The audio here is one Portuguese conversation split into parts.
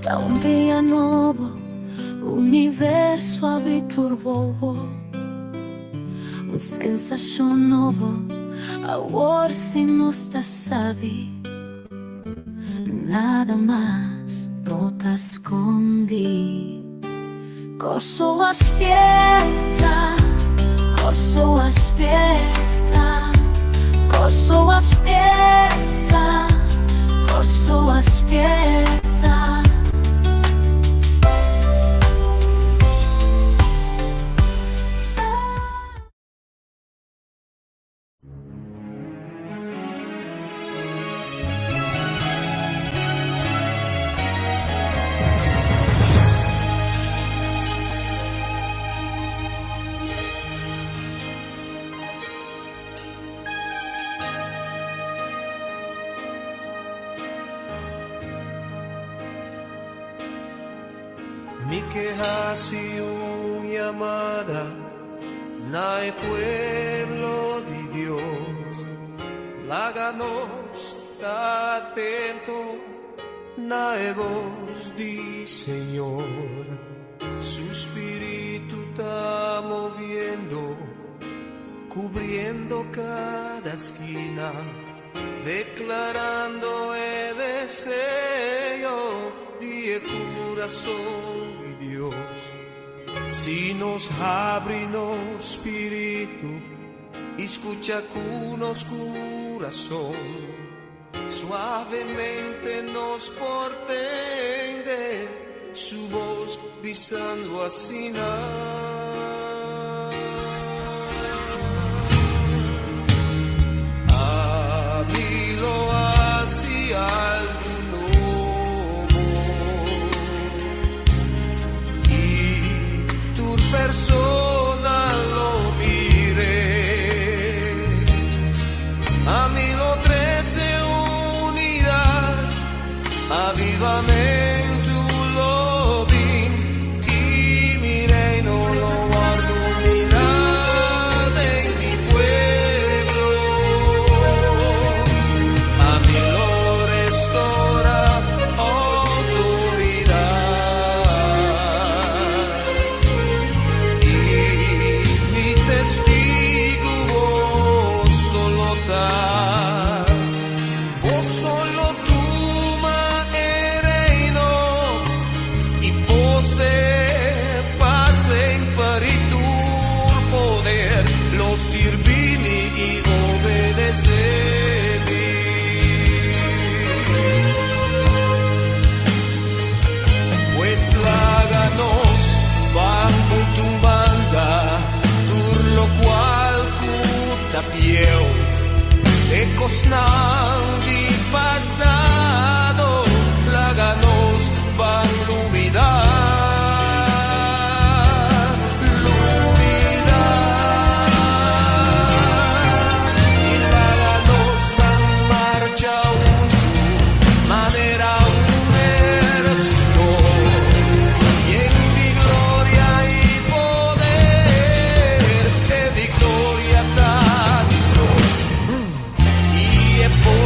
Da un dia nuovo, universo abiturbou. Un sensación nuevo, ahora si no estás sabe. Nada más, no te escondí. Corso aspetta, corso aspetta, corso aspetta, corso aspetta. Mi quejas y una llamada, na el pueblo de Dios, láganos está atento, na voz de Señor, su espíritu está moviendo, cubriendo cada esquina, declarando el deseo de corazón de Dios. Si nos abre nuestro espíritu, escucha con nuestro corazón, suavemente nos portende, su voz pisando así. Abrílo hacia algo persona lo mire, a mí lo 13 unidad, avivamento lo vi, y miré no lo guardo mirada en mi pueblo, a mí lo restaura autoridad. Sirvimi y obedecemi. Pues láganos bajo tu banda, tur lo cual cuta piel, ecosnan di pasado, láganos bajo lumidad. Por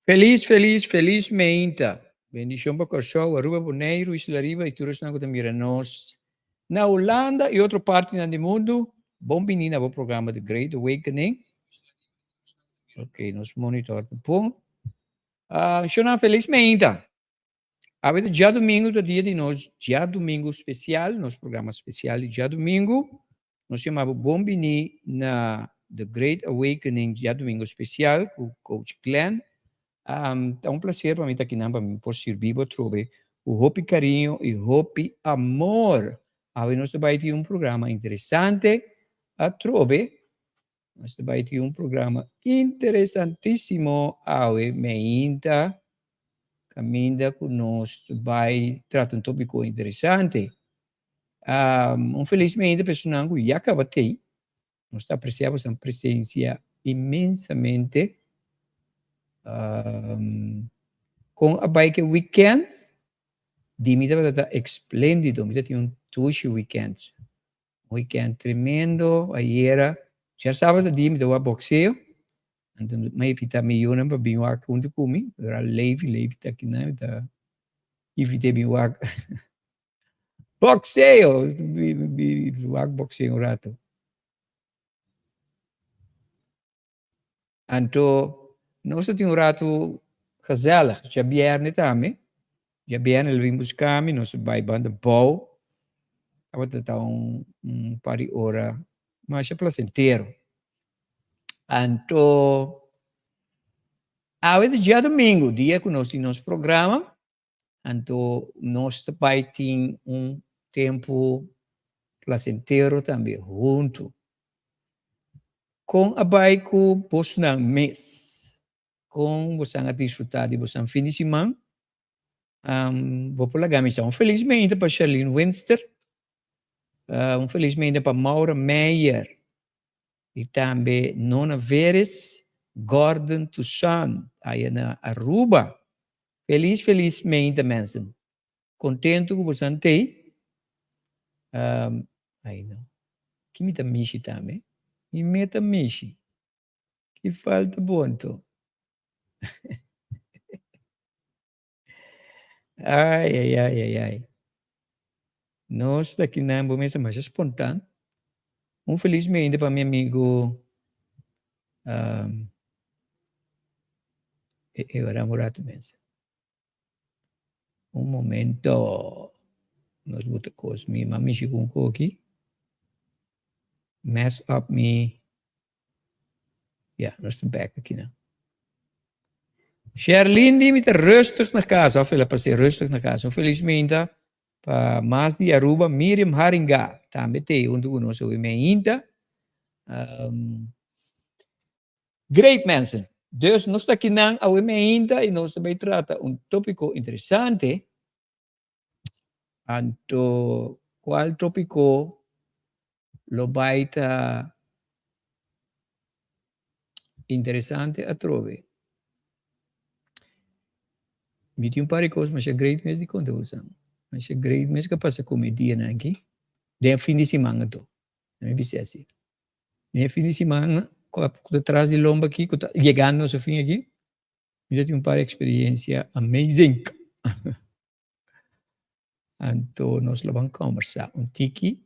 Feliz meinta. Bendição para Corsol, Aruba, Bonaire, Isla Riba e todos nós que nós. Na Holanda e outra parte do mundo, bom menina o programa The Great Awakening. Ok, nós monitor bom. Chama feliz meinta. A ver, dia domingo, do dia de nós, dia domingo especial, nosso programa especial de dia domingo, nós chamamos bom menina na The Great Awakening, dia domingo especial, com o Coach Glenn. É um prazer para mim estar aqui, para mim, por servir, para trover o Hope Carinho e Hope Amor. Aí nós vamos ter um programa interessante a trover. Nós vamos ter um programa interessantíssimo. Aí me inta, caminha conosco, vai tratar um tópico interessante. Infelizmente, a pessoa que já acaba de ter, nós apreciamos a presença imensamente. Com a bike weekend, dimita para esplêndido, me tinha tush weekend tremendo, aí era, já sábado dimita o boxeo, então mas evita milhões para bem o ar quando comi, era leve tá aqui né, tá evita bem o ar boxeo, o ar boxeo um rato, então nós tínhamos um rato gezellig, já viernes também. Já viernes ele vem buscar-me, nós vai banda bom. Estava até um par de horas, mas é placenteiro. Então, dia domingo, dia que nós temos nosso programa, então nós vai ter um tempo placenteiro também, junto. Com a bike, você não mês. Com você a desfrutar de você fim de semana. Vou por lá gamissão. Felizmente para Charlene Winster, felizmente para Maura Meyer e também Nona Veres, Gordon Toussaint, aí na Aruba. Felizmente, mensen. Contento com você tem. Aí não. Que me dá mishi também. E me dá mishi. Que falta bonito. Ai. Nós daqui na Bomesa mais espontâneo. Felizmente para meu amigo eu era namorado mesmo. Momento nós botamos minha mami chegou com aqui. Mess up me. Ja, nós estamos back aqui não. Sherlyn die met rustig naar casa, of ela passei rustig naar casa. Felizmente para mais de Aruba, Miriam Haringa, também tem onde nós o ainda. Great mensen. Dus nós aqui não ao ainda e nós também trata tópico interessante. Então, qual tópico lo vai interessante a trover? Me tinha um par de coisas, mas é great mesmo de conta você. Mas é great mesmo que passa comédia aqui. De fim de semana to. Não me disse assim. De fim de semana, quando atrás de lomba aqui, chegando no seu fim aqui, me tinha um par de experiência amazing. Então, nós vamos conversar tiki,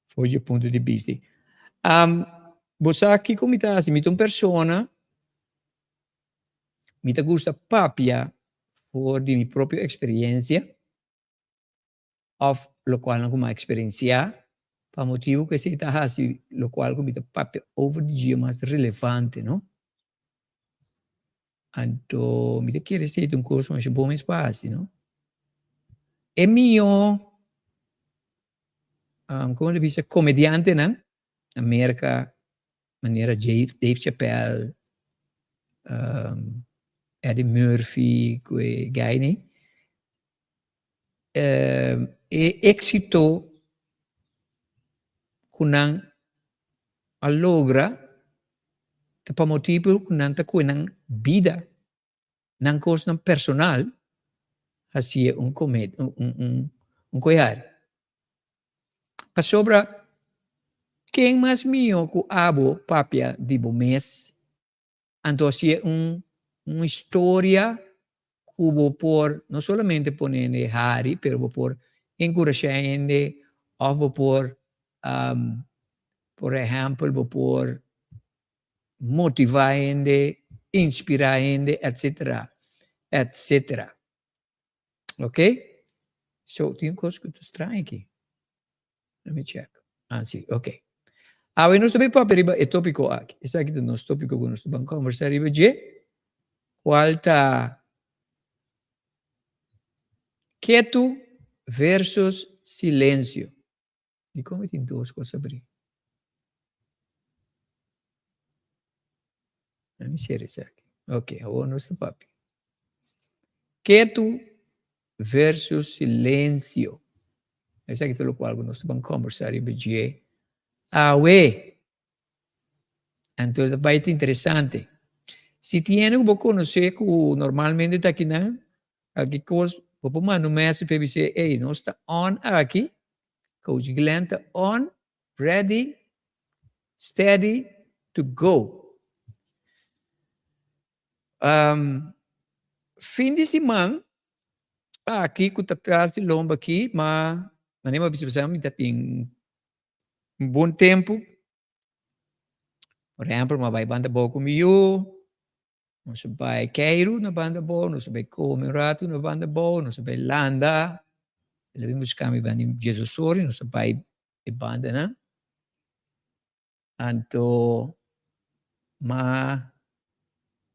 foi o ponto de vista. Você aqui como está assim, me tem uma pessoa, me gusta papia por de minha própria experiência, of lo qual não como experiência, para motivo que se está assim, lo qual como está papia over the dia mais relevante, não? Então, me quer dizer um curso mais bom espaço, não? É meu, como ele diz, comediante, não? América, maneira Dave Chappelle, Eddie Murphy, que guy, éxito kunang logra para motivo kunang ta kunang vida nang course ng personal assim um coiar para sobra quem mais mio ku abo papia de bom mês então assim uma história que vou por, não somente poner Harry, pero vou por encorajar ele, ou vou por, por exemplo, vou por motivar ele, inspirar ele, etc. Etc. Ok? So, tem coisa que tu estranha aqui. Let me check. Ah, sim, ok. Agora, nós também para arriba é tópico aqui. Esse aqui é o nosso tópico que nós vamos conversar arriba de qual está quieto versus silêncio. E como tem duas coisas abrir? Let me share isso aqui. Ok, agora nós papi. Quieto versus silêncio. Esse aqui é o qual nós vamos conversar arriba de Awe. Então, é bastante interessante. Se tiene que conhecer que normalmente está aqui, não, aqui coisa, vou mandar um message para você, ei, nós está on aqui, Coach Glenn está on, ready, steady to go. Fim de semana, aqui que está atrás de lomba aqui, mas nem uma observação, ainda tem um bom tempo. Por exemplo, uma vai banda boa comigo, nós vai Cairo na banda boa, nós vai Comerato na banda boa, nós vai Landa, ele buscar mi banda em Jesus Sori, nós vai banda, né? Então, mas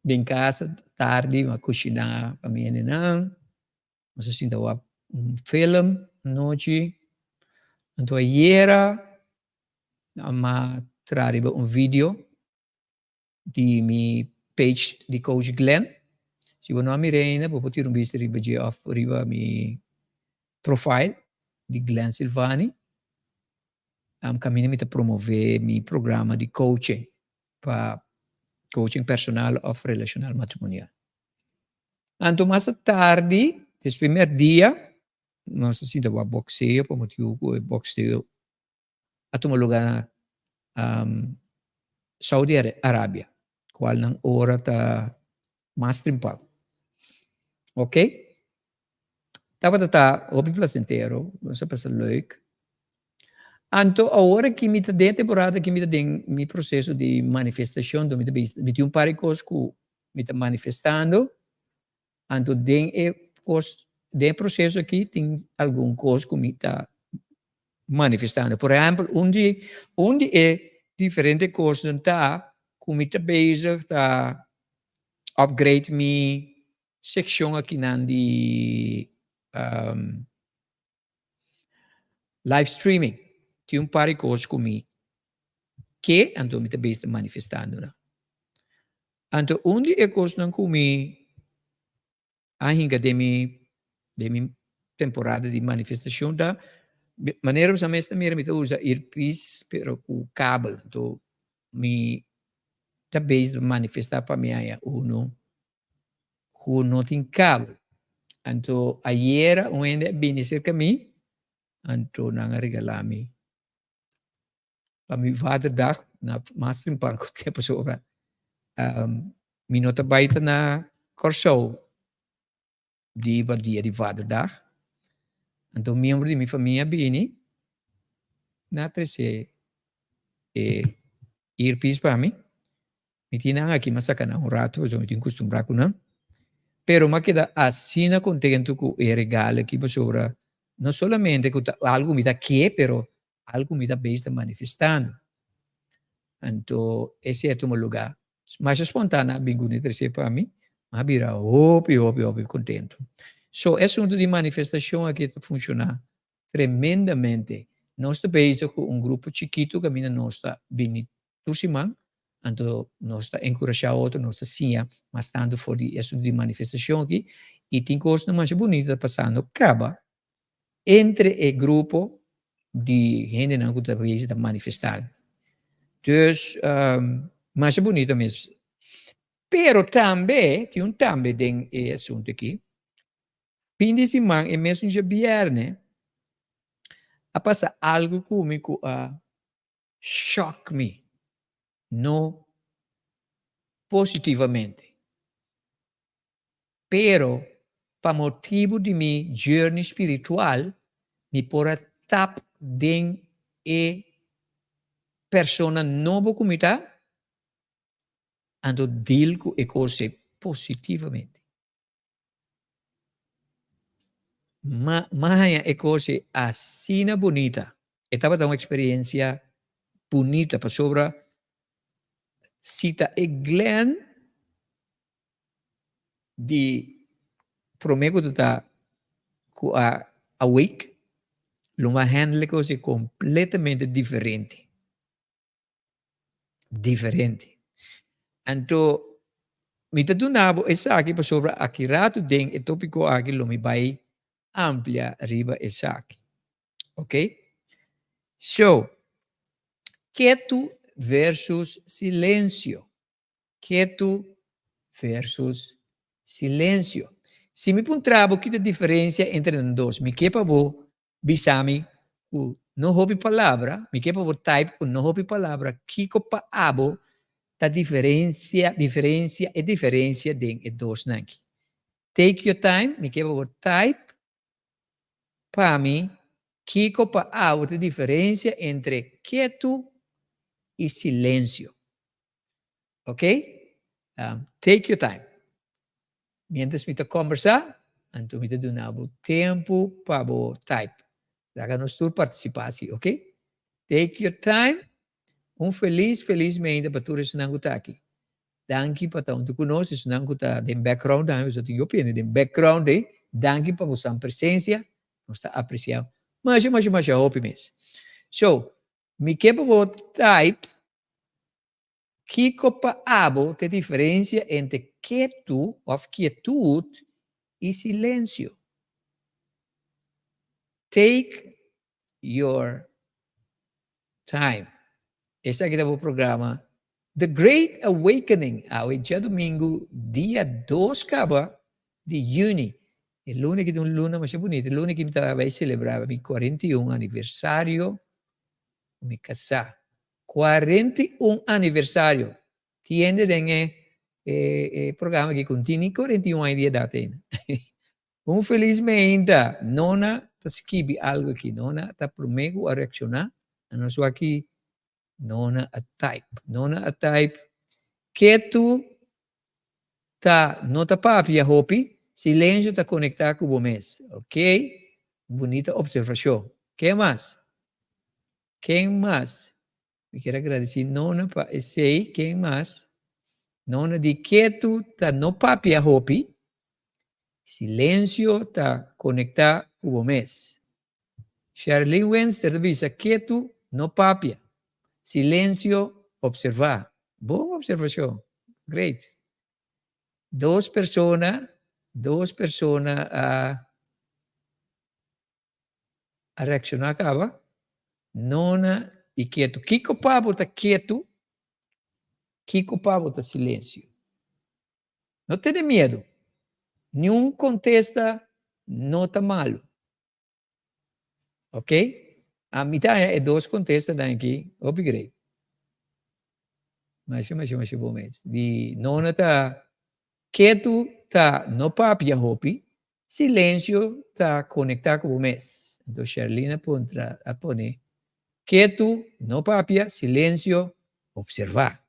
em casa, tarde, uma cozinhar para mim, não. Nós assistimos film, noite. Então, ayer, mas traria vídeo de mi page de Coach Glenn. Se você não me reina, vou tirar visto riba de off, riba mi profile de Glenn Silvani. Caminho me promover mi programa de coaching para coaching personal ou relacional matrimonial. Então, mais tarde, esse primeiro dia, nós assistimos a boxeio, por motivo que boxeio a tomar lugar na Saudi Arábia, qual na hora está mais trimpado. Ok? Tava op placentero, nós passa leuk. Então, a hora que me tem temporada que me tem mi processo de manifestação, do me tem um par de coisas que me está manifestando. Então, dentro processo aqui tem algum coisa que me está manifestando. Por exemplo, onde é diferente coisas está que me está bezig, está upgrade mi seção aqui na de live streaming. Tem um par de coisas comigo que então me está bezig manifestando. Né? Então, onde é coisa não comigo ainda de mi temporada de manifestação da maneira que eu também usa earpiece pero com cabo então me da base manifestar para mim aí uno não tem cabo então ayer ainda bem cerca mim então não regalar me para me vaderdag na mais limpar com tempo sobre me nota baita na Corso di dia de vaderdag. Então, membro de minha família, Bini, na trece earpiece para mim. Me tinha aqui, mas sacana um rato, eu me tinha acostumado com não. Pero, mas queda assim, contento com o regalo aqui, sobre, não somente que algo me dá que, pero algo me dá bem está manifestando. Então, esse é o meu lugar. Mas espontânea, bem bonito, trece para mim, mas vira, contento. So, esse assunto de manifestação aqui funciona tremendamente. Nós estamos com grupo chiquito que nós está vindo por cima, então nós está encorajando outro, nós está sim, mas tanto for de assunto de manifestação aqui, e tem coisas mais bonitas passando, acaba entre o grupo de gente que está manifestando. Então, mais bonito mesmo. Pero também, tem também tem assunto aqui, fim de semana e mesmo dia viernes, a passar algo comigo a shock me, não positivamente. Pero, para motivo de mi journey espiritual, me pora tap den e persona novo comita, ando deal com e cose positivamente. Mas é cose assim bonita. Estava dando uma experiência bonita para sobre cita e Glenn de promego de ta awake, uma handle cose completamente diferente. Então, me donavo essa aqui para sobre aqui rato den e tópico aqui lo me vai amplia riba essa aqui. Ok? So, quieto versus silêncio. Quieto versus silêncio. Se me puntravo que a diferença entre os dois, me quepa vou bisami o não houve palavra, me quepa vou type o não houve palavra, kiko pa abo da diferença den e dois nanki. Take your time, me quepa vou type para mim kiko pa abo da diferença entre quieto e silêncio. Ok? Take your time. Mientras me conversar, então me donavo tempo para o type. Háganos tu participação, ok? Take your time. Felizmente para tu resonando aqui. Danke para tu conosco, resonando tá den background, eu só tenho opinião den background, danke para vossa presença, nós está apreciando. Mas opiniões. So, me quepa o type. Kiko pa abo te diferença entre quietude e silêncio. Take your time. Esse aqui é o programa The Great Awakening. Hoje domingo, dia 2 de junho. E lunes que é um luna mais bonito. Lunes que vai celebrar meu 41 aniversário. Me casar. 41 aniversário. Tiende den programa que continua 41 anos de idade. Felizmente, nona escrevi algo aqui, nona está promego a reaccionar, não só aqui, nona a type, que tu tá nota papi a hopi, silêncio está conectado com o mês, ok? Bonita observação. Quem mais? Me quero agradecer, nona para esse, quem mais? Nona de que tu tá no papi a hopi, silêncio está conectado com o mês. Charlie Wenster avisa quieto, no papia. Silêncio, observar. Boa observação. Great. Duas personas a reaccionar acaba. Nona e quieto. Kiko Pabo está quieto. Kiko Pabo está silêncio. Não tenha medo. Nenhum contesta, não está malo. Ok? A mitad é dois contestas aqui, upgrade. Mas bom mês. De nona está quieto, está no papi a hopi, silêncio está conectado com o mês. Então, Charlina a pone quieto, no papi, silêncio, observar.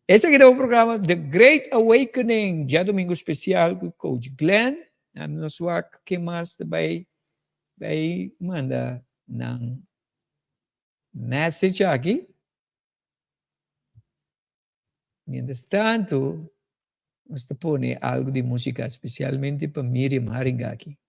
Esse aqui é o programa The Great Awakening, dia domingo especial com o Coach Glenn. Não sei o que mais vai mandar ng message aqui. Mientras tanto, vamos poner algo de música, especialmente para Miriam Haringaki.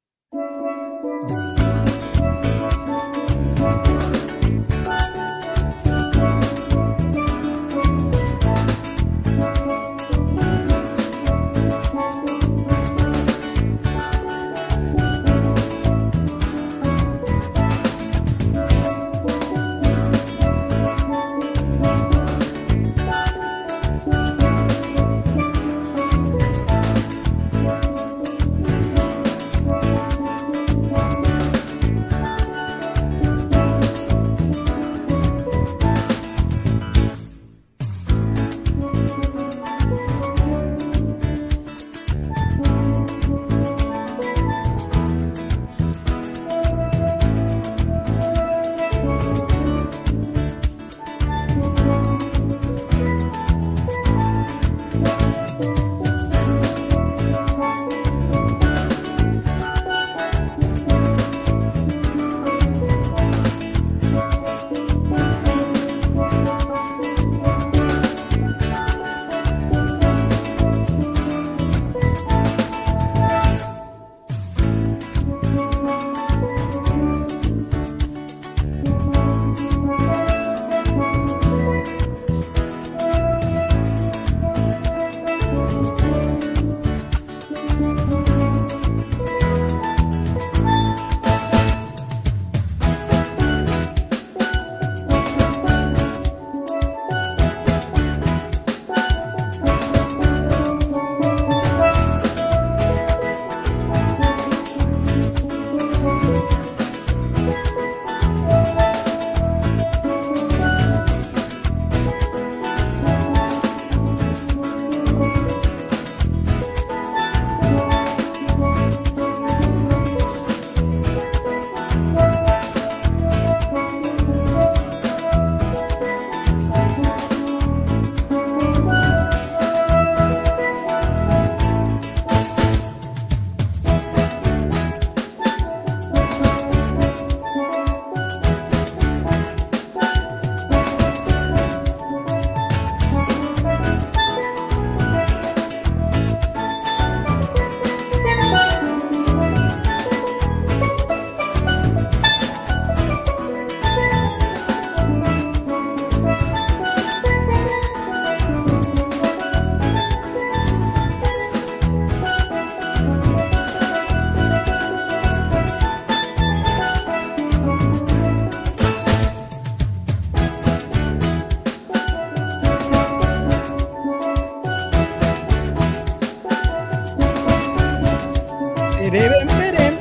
Berem, berem.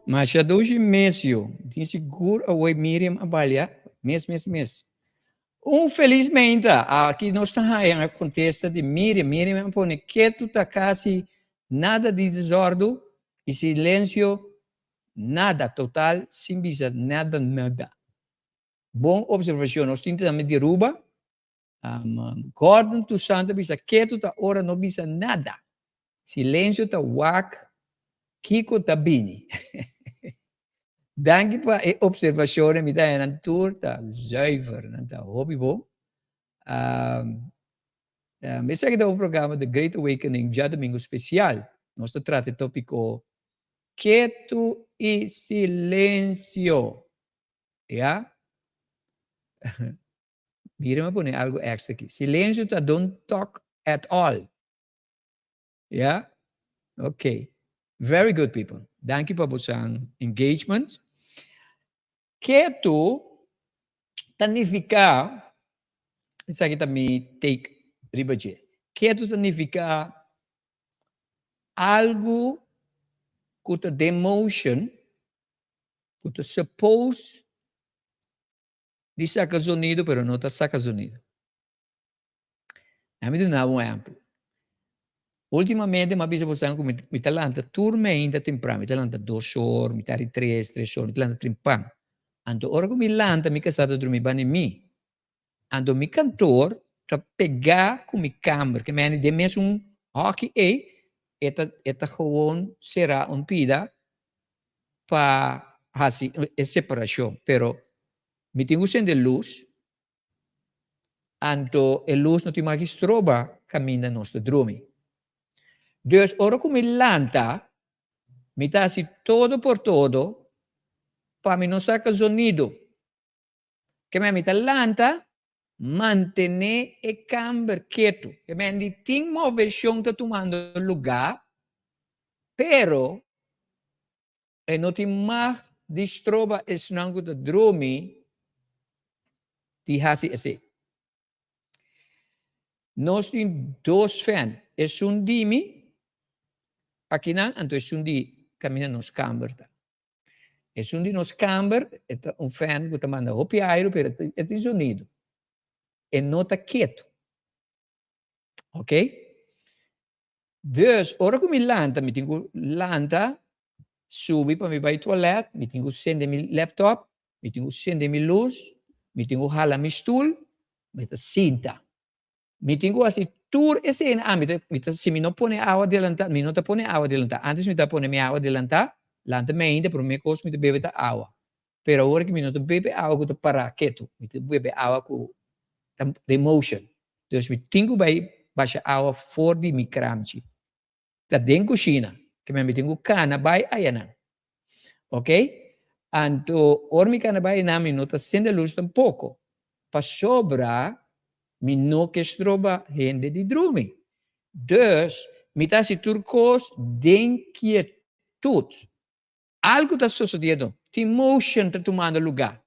Mas já dois meses, tem seguro a Miriam Abalha, mês. Infelizmente, aqui nós estamos aí a contesta de Miriam. Miriam põe quieto, tá quase nada de desordem e silêncio, nada, total, sem visa, nada. Bom observação, nós temos também de Ruba. Gordon, tu santa, visa quieto, tá hora, não visa nada. Silêncio, tá wak, Kiko, tá bini. Dank pa observazione mi dai een tour ta zuiver en ta hobby bom. Me sa kita programa The Great Awakening já domingo especial. Nós trata o tópico quieto e silêncio. Ja? Mira, me pone algo extra aqui. Silêncio ta don't talk at all. Ja? Okay. Very good, people. Dank je voor zijn engagement. Quieto, significa, isso aqui também take ribaje. Quieto significa algo que te demotion, que te suppose de sacar sonido, pero não te saca sonido. A mim dá um exemplo. Ultimamente, ma bisa possiamo come mi talanta turme ainda temprano, mi talanta 2 ore, mi tari 3 ore, mi talanta trimpang. Anto ora come lanta mi casata dormi bene mi. Anto mi cantor tra pegar com mi kamer, que me de mes un hockey eta gewoon será un pida pa hasi separação, pero mi tengo sende luz. Anto e luz non ti magistroba cammina nostro dromi. Dus, ora come lanta, mi tassi todo por todo, para mi no saca sonido. Que me mi lanta, mantener e camber quieto. Que me di ting movimento está tomando lugar, pero e non ti mag distroba es nango de dromi, ti hasi ese. Nos tin dos fan, es un dimi, aqui não, então é um caminha nos camber. É um nos camber, é fan que manda hopi aero, pero é sonido. E não está quieto. Ok? Dus, ora que me lanta, me tenho lanta, subi para me ir ao toalete, me tenho acender meu laptop, me tenho acender minha luz, me tenho hala meu stool, me tenho cinta. Me tenho assim, tour esse se me não põe água adelantar, me não te põe água adelantar. Antes me te põe minha água adelantar, lanta me ainda, por minha coisa me te bebe da água. Pero agora que me não te bebe água, que te para quieto, me te bebe água com the emotion. Dus me tenho baixa água fora de mi cramchi. Tá dentro cozinha, que me tenho cana vai aí não. Ok? Anto, ora mi cana vai não, me não te acende luz tampouco. Para sobrar mi no que stroba gente di drumi. Dus, mi tasi turcos den quietud. Algo está sucediendo. Ti motion está tomando lugar.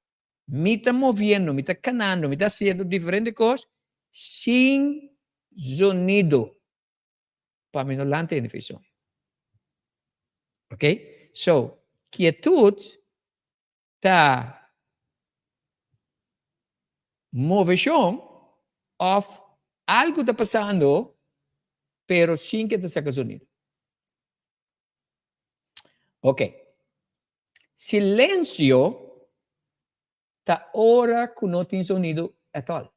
Mi está moviendo, mi está canando, mi está haciendo diferentes cosas sin sonido. Para mí no la tiene visión. Ok? So, quietud está movición of algo está pasando, pero sin que te saque sonido. Ok. Silencio está ahora que no tiene sonido at all.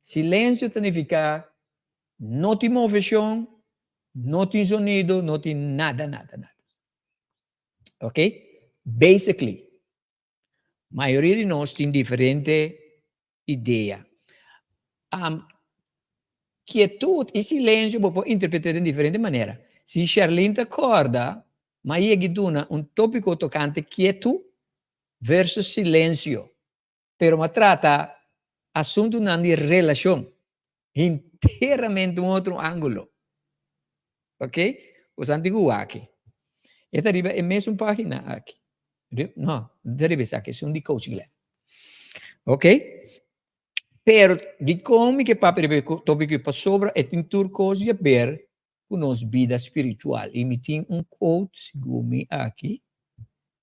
Silencio significa no tiene movición, no tiene sonido, no tiene nada. Ok? Basically, mayoría de nosotros tiene diferente idea. Quietud e silêncio può interpretare in differente maniera. Se Charlene ti accorda, ma io gli do un topico toccante quietud versus silêncio. Però ma tratta assunto di relazione, interamente un altro angolo. Ok? Os antigo aqui. Esta arriba é a mesma página aqui. Não, deve ser aqui, é um de coaching. Ok? Pero de como que papo de tópico para sobra é tem coisa a ver com nossa vida espiritual. E me tem quote gumi aqui,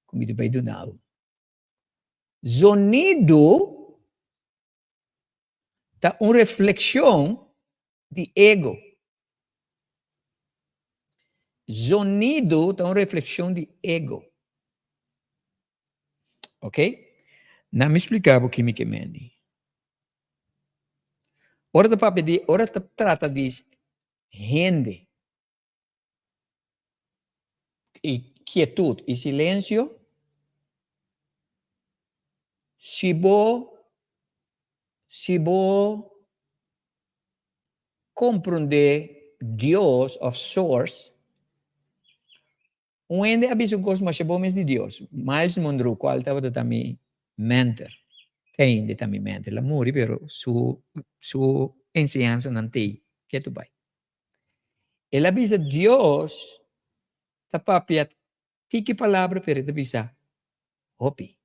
como de bem do now. Sonido tá uma reflexão de ego. Sonido tá uma reflexão de ego. Ok? Não me explicava o que me queimei. Ora tá papo de, ora tá trata de gente e quietude e silêncio. Se vou compreender Deus of source, onde abiso coisa mais bom de Deus. Miles Monroe, qual estava também mentor, ainda também mentor, la muri, pero su enseñanza não tem, que tu vai. Ele avisa Deus, tá papia, tiki palavra, pero ele avisa, hopi.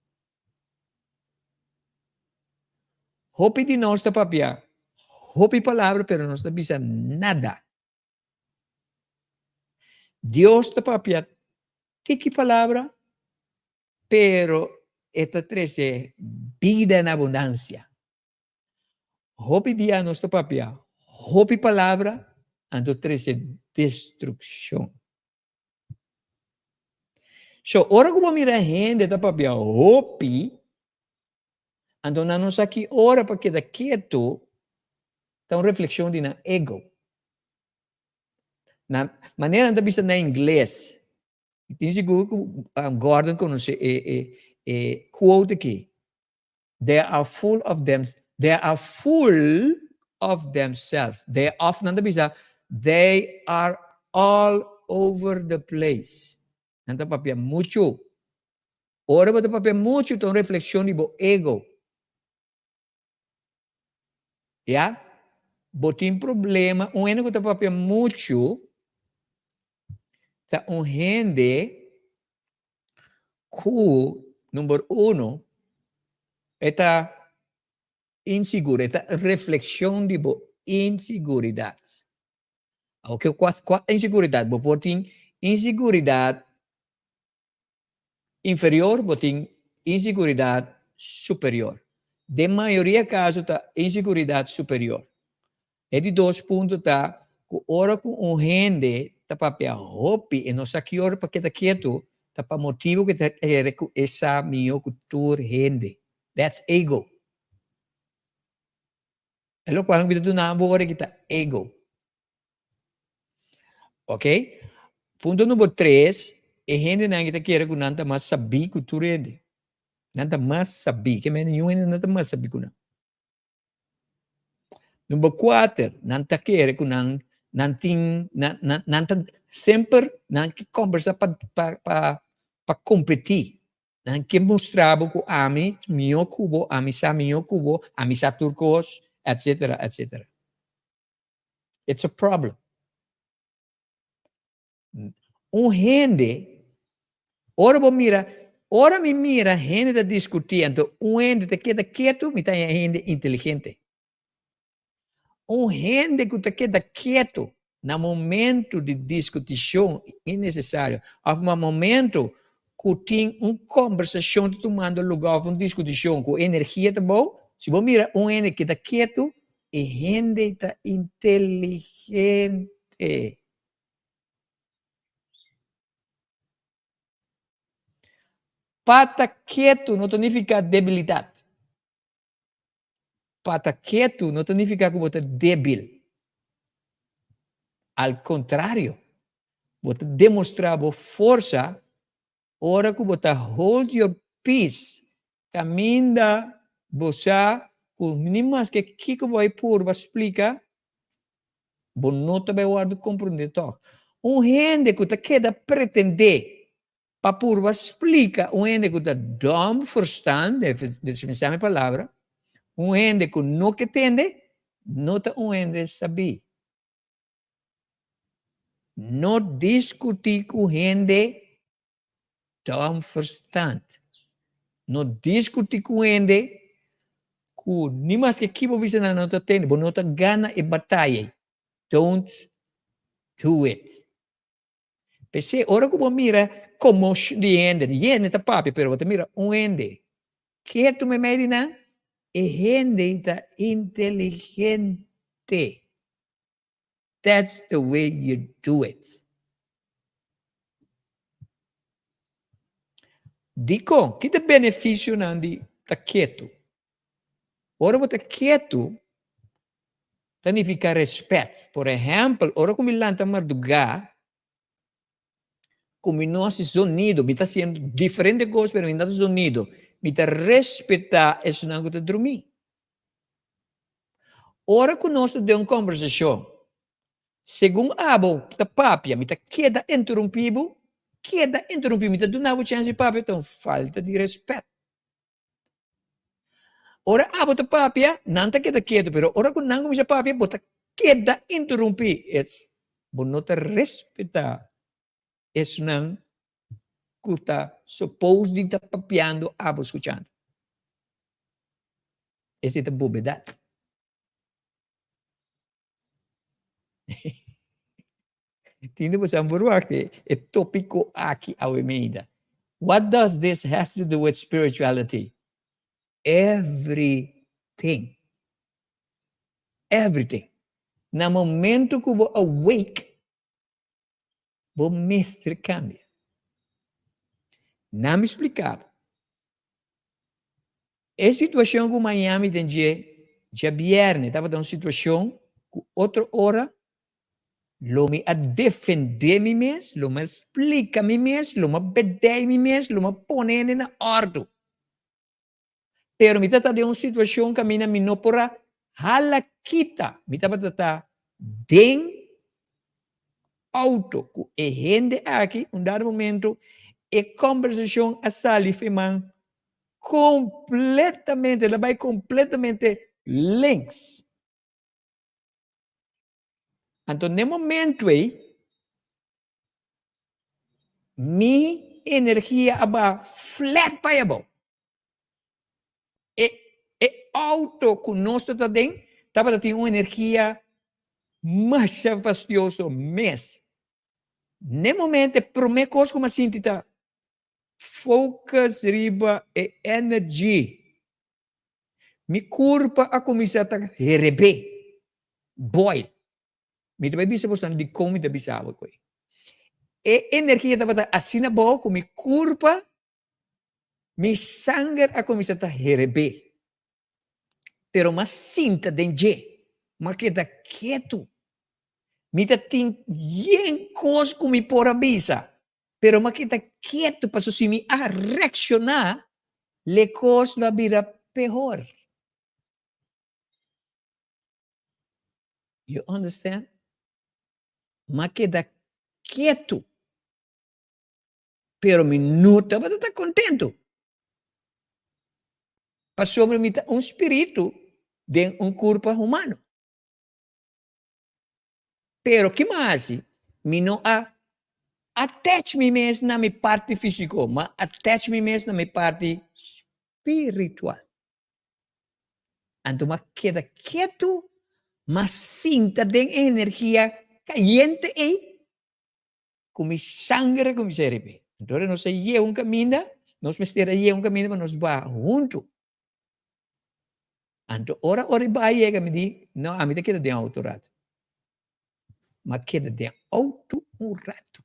Hopi de nós, tá papia, hopi palavra, pero não está avisa nada. Deus tá papia, tiki palavra, pero esta trece vida en abundancia. Hopi via nuestro papia, hopi palavra, ando trece destrucción. So, ora como mira gente da papia, hopi, ando na nos aqui ora para quedar quieto, tá uma reflexão de na ego. Na maneira de pensar na inglês, tem seguro que Gordon conhece quote aqui. They are full of themselves. They are all over the place. Nanta papia mucho. Ora bata papia mucho ton reflexão de bo ego. Ya? Botin problema, eno que ta papia mucho, ta gente que, número 1, esta insegura, esta reflexão de inseguridade. Ok, qual inseguridade? Botin inseguridade inferior, botin inseguridade superior. De maioria caso tá inseguridade superior. É de 2 pontos tá, ora com gente tá papel hopi e não sabe hora para que tá quieto, tá para motivo que tá essa minha cultura gente. That's ego. É lo qual kita tu nabore kita ego. Ok? Ponto número 3, é gente na kita quer que nanta mais saber cultura gente. Nanta mais saber, que men yung nanta mais saber kuna. Número 4, nanta quer que nanta sempre nanta conversa para competir. Nanta mostrar que ami mio cubo, ami sa mio cubo, ami sa turcos, etc., etc. It's a problem. Gente, ora me mira gente da discutindo, gente que queda quieto, me tá gente inteligente. Gente que queda quieto no momento de discussão é necessário. Há um momento que tem uma conversação tomando lugar, uma discussão com energia tá bom. Se você mira gente que está quieto, é gente está inteligente. Pata quieto não significa debilidade. Pata quieto não significa que você é débil. Al contrário, você demonstrar força, ora que você hold your peace, caminha, você, com minimas que vai por, vai explicar, você não vai guardar compreender. Gente que queda pretender, para por vai explicar, gente que dom verstand, dessa mesma palavra, gente que não entende, não está gente saber. Não discutir com gente Tão verstand. Não discutir com ele, que nem mais que kibo bisa na nota tem, bo nota gana e batalha. Don't do it. Pese ora como mira como de ende tá papi, pero você mira ende. Que tu me medina e ende tá inteligente. That's the way you do it. Dico, que te benefício não de tá quieto? Ora você quieto, significa respeito. Por exemplo, ora como lanta mardugar, como nosso sonido, me está sendo diferente coisa, mas me está sonido, me está respeitar isso não que dormir. Ora que nós temos uma conversação, segundo abo, tá papia, me está queda interrompido, me está dando chance papia, então falta de respeito. Ora abo tá papia, não está queda quieto, pero ora que não começa papia, bota queda interrompido, não te respeitar. Isso não que está supposto de estar papiando, abo escutando. Essa é a bobedade. Tinde você amburuarte é tópico aqui ao emenda. What does this has to do with spirituality? Everything. Everything. No momento que você awake, o mestre cambia. Não me explicava. A situação com Miami tem dia viernes, estava dando situação com outra hora, lo me a defender mim mesmo, lo me explica mim mesmo, lo me bedeia mim mesmo, lo me põe na ordem. Pero me está de uma situação que a minha não porá halakita, me está den auto, e gente aqui, dado momento, e conversação a sali feman completamente, ela vai completamente links. Então, no momento aí, minha energia aba flat payable. E auto que nós estava tendo uma energia mais fastidiosa mesmo. No momento, primeira coisa como assim, tá? Focus riba e energy. Mi curva a começar a rebe. Boil. Mi também bisa posan di como da bisa ako ko. E energia dapat assim na boa com mi curva mi sangue a começar a rebe. Pero mas sinta denje. Mas que da quieto. Mi ta tin yen cos com mi por bisa. Pero mas que da quieto para so si mi a reaccionar le cos va vira peor. You understand? Mas queda quieto. Pero me não estava contento. Passou sobre mim um espírito de um corpo humano. Pero que mais? Me não attach me mesmo na minha parte física, mas attach me mesmo na minha parte espiritual. Então, mas queda quieto, mas sinta de energia caliente aí, como sangue, como cérebro. Então, nós é um caminho, nós é um caminho, mas nós vamos junto. Então, ora vai me diz, não, a mim te queda de auto rato. Mas queda de auto um rato.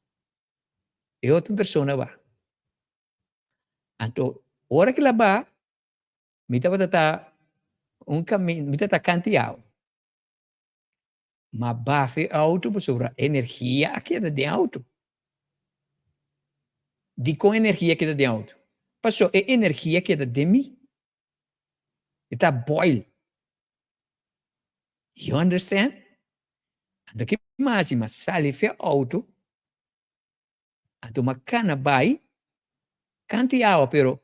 E outra pessoa vai. Então, ora que ela vai, me está um caminho, me está canteado. Mas bafe auto por sobre energia aqui é de auto. De com energia que é de auto. Passou é energia que é de mim. Está boil. You understand? Então que mais sale fe auto. Então uma cana vai canteado, pero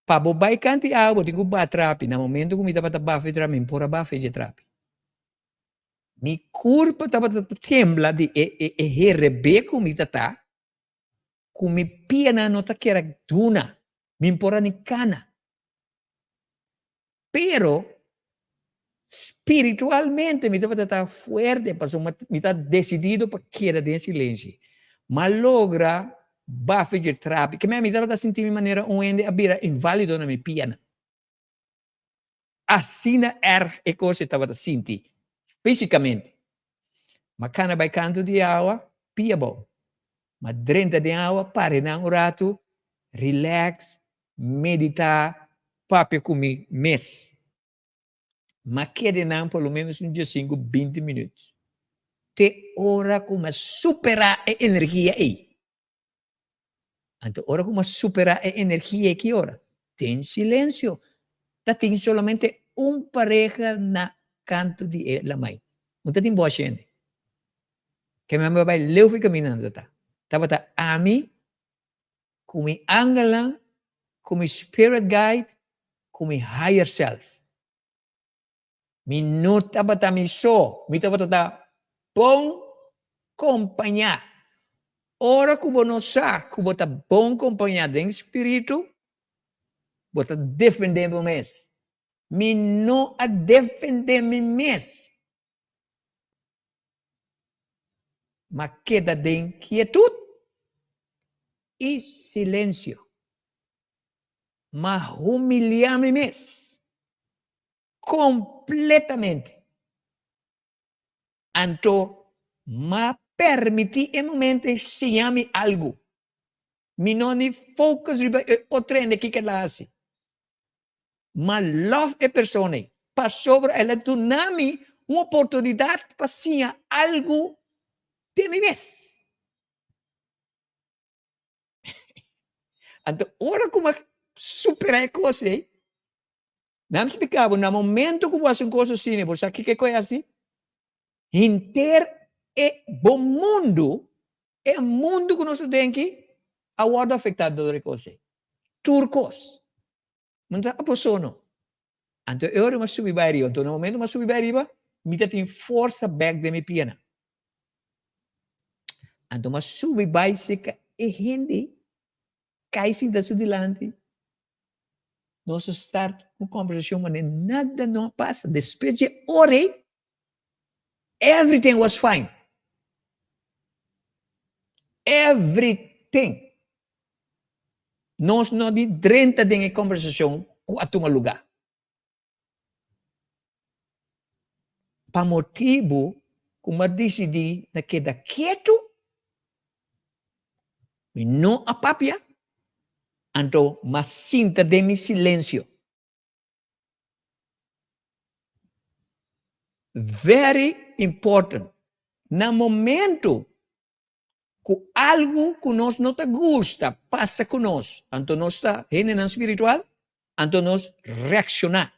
para bobai canteado, digo batrapi. Na momento que me estava bafe trapi, por bafe de trapi. Mi curva estava tembla de rebe como está, Kung mi piana no ta kira duna, mimpora ni kana. Pero, espiritualmente, me está fuerte, pasó, me está decidido para quedar en silencio. Mas logra, va a fazer trap, que me estava sentindo de maneira onde a vira inválido na minha piana. Assim na é coisa estava sentindo, fisicamente. Mas cana vai canto de água, pia bom. Mas drenta de água, pare na rato, relax, meditar, papi comigo, mês. Mas quede não pelo menos um dia 5, 20 minutos. Te ora como superar a energia aí. Então, ora como superar a energia que ora. Tem silêncio. Tem solamente pareja na canto de la mãe. Não tem boa gente. Que me vai leu caminhando tá. Tava tá ami, como angela, como spirit guide, como higher self. Mi não tava tá mi so, mi tava tá bom companhia. Ora como não sabe, como tá bom companhia em espírito, bota defender o mês. Me não a defender me mês. Mas queda de quietude e silêncio. Mas humilhar-me mês. Completamente. Então, mas permitir em momento ensinar-me algo. Me não me focus o treino que ela faz. Mas love a pessoa. Para sobre ela dar-me uma oportunidade para ensinar algo de mim mesmo. Então, ora como superar a coisa, não me explicava, no momento que você faz coisa assim, você sabe que é assim? Inter é bom mundo, é mundo que nós temos que a word afetado da coisa. Turcos. Não está a pessoa não. Então, eu era subir para arriba. Então, no momento que subir para arriba, me tem força back de minha piana. Então, mas subir para seca e gente cai sim da delante. Nós start uma conversação, mas nada não passa. Depois de orei, everything was fine. Everything. Nós não de 30 de conversação com a tua lugar. Para motivo, como decidi na queda quieto, e não apapia, então, mas sinta de mi silêncio. Very important. No momento que algo que nós não te gusta passa conosco, então nós está em espiritual, então nós reaccionar.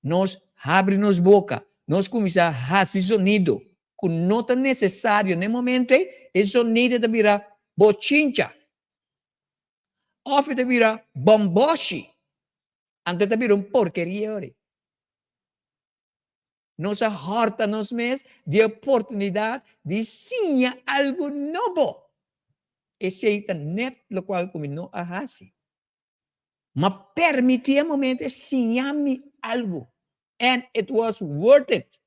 Nós abrimos boca, nós começamos a fazer sonido, que não é necessário no momento, esse sonido te vira bochincha. Ou te vira bomboshi. Então te vira porqueria. Nos horta nos mes de oportunidade de ensinar algo novo. Esse é net lo qual como não hace. Mas permitir um momento ensinar-me algo. And it was worth it.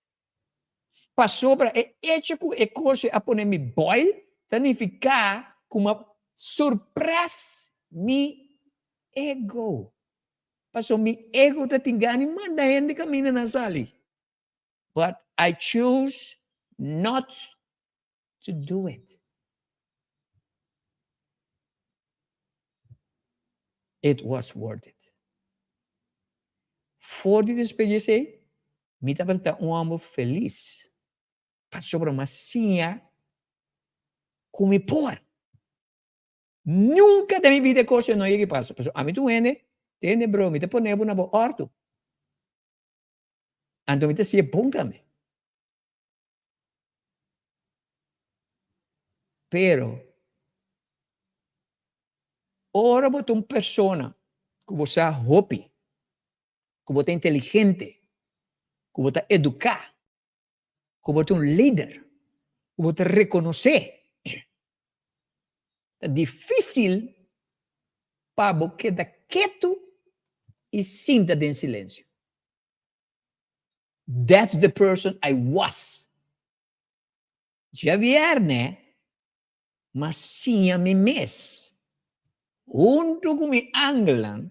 Passou para hecho que a coisa a poner-me boil, significa como surpresa mi ego. Passou mi ego te tingani manda gente camina na sali. But I choose not to do it. It was worth it. For de despedir-se, me estava um homem feliz. Passou por uma sinha com me por. Nunca da minha vida coisa não ia que passa. A mim tu ene bro, me te poneva na boa orto. Então me te se ponga-me. Pero, ora botar uma pessoa que você é hopi, que você é inteligente, que você é educar, que você é líder, que você reconhecer. é difícil para você quedar quieto e sinta em silêncio. That's the person I was. Javier, né? Mas sim a mim mesmo. Junto com meu Anglan,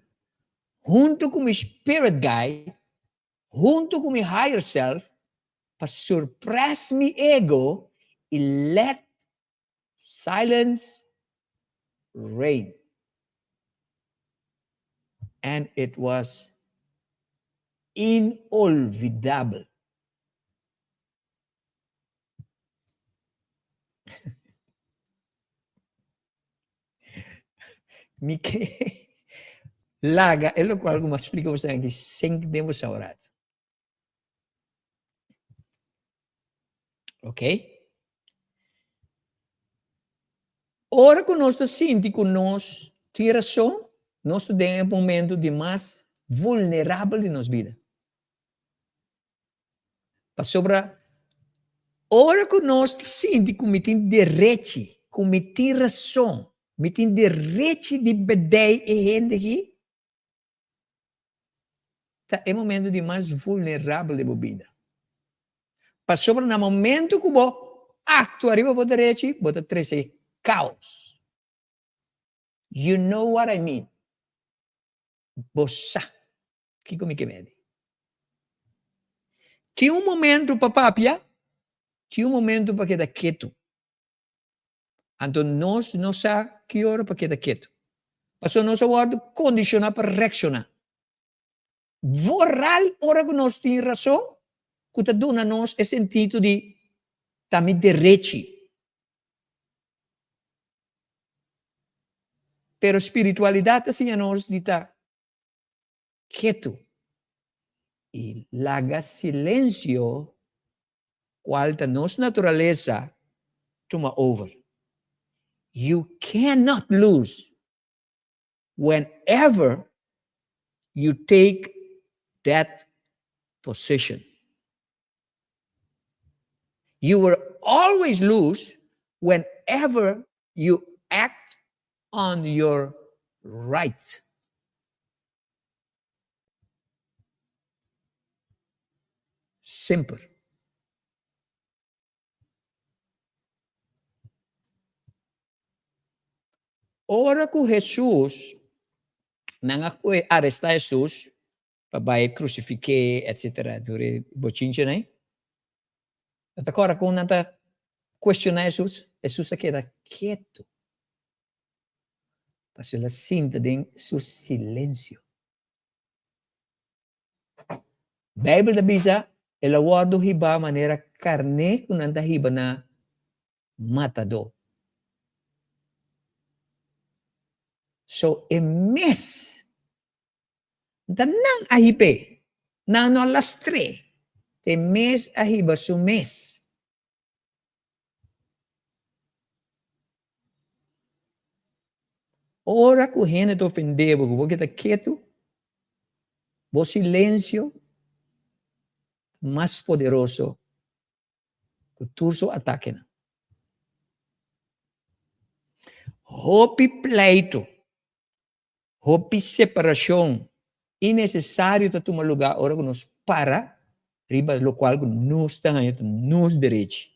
junto com meu Spirit Guide, junto com meu Higher Self, para surpressar meu ego e let silence reign. And it was inolvidable. Me que laga, é o qual eu explico você aqui sem que temos saurado. Ok? Ora que nós sentimos que nós temos razão, nós temos um momento de mais vulnerável de nossa vida. Para sobre, ora que nós sentimos que temos direito, que temos razão, que temos direito de beber e gente aqui, é o momento de mais vulnerável de sua vida. Para sobre, no momento que você atua arriba para direito, você traz caos. You know what I mean? Você, que como que me tinha momento para papia, tinha momento para quedar quieto. Então, nós não sabemos que hora para quedar quieto. Passou nosso word condicionar para reaccionar. Voral, hora que nós temos razão, que está dando a nós esse sentido de também direito. Pero espiritualidade assim a nós de estar quieto. E laga silêncio, qual a nossa natureza toma over. You cannot lose whenever you take that position. You will always lose whenever you act on your right. Simple. Ora que Jesus não arrestar Jesus para crucificar, etc. Durante bochinche, né? Agora, quando nada questionar Jesus, Jesus queda quieto. Para se ela sinta em seu silêncio. Bíblia diz, ela guarda hiba maneira carne, quando anda hiba na matador. So, mes, não ahibe, não lastre, te mes ahiba su mes. Ora que o gente te ofendeu, porque está quieto, o silêncio mais poderoso que o turso ataque. Hopi pleito, hopi separação, innecessário para tomar lugar, ora que nos para, riba lo qual que nos está nos direito.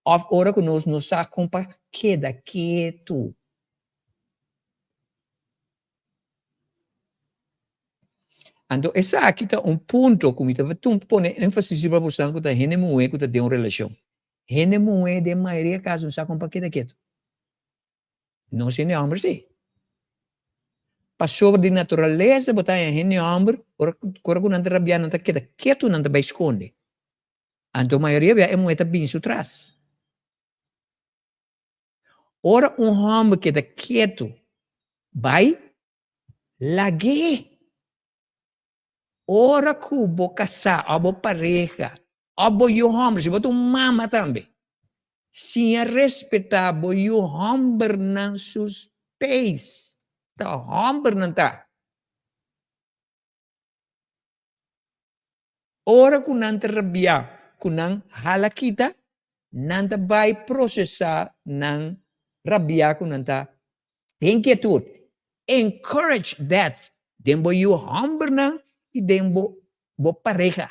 Ora que nos acompanha, queda quieto. Então, essa aqui está ponto que me estava pondo ênfase para mostrar que a gente não é que tem uma relação. Gente não é de maioria casos não sabe como queda quieto. Não se nem homem sim. Para sobre de natureza, botar em gente homem, ora que não rabia não está queda quieto não está bem esconde. Então, a maioria é muito bem atrás. Ora homem que está quieto, vai lague. Ora que o casar, a pareja, a o homem, se botou mama também. Se respeitar o homem não seus pés, tá homem não tá. Ora que não te rabia, que não hala kita, não vai processar, não rabia ko nanta inquietud. Encourage that. Dembo you humble na e dembo bo pareja.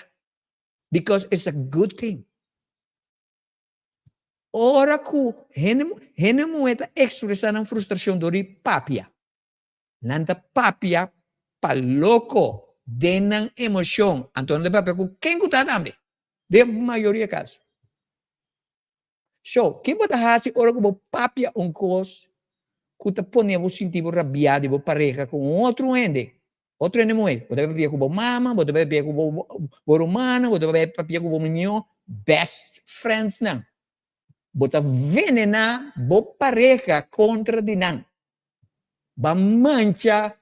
Because it's a good thing. Ora ku hene mueta expresa ng frustración dori papia. Nanta papia paloko denang emosyon. Anton de papia ku ken ku tatambe. De mayoría caso. So, que bota hasi ora ku bo papia uncos ku ta pone bo sintivo rabia de bo pareja com outro ende. Outro ende muet. Bota papia ku bo mama, bota papia ku bo romana, bota papia ku bo minyo best friends nang. Bota venena bo pareja contra dinang. Ba mancha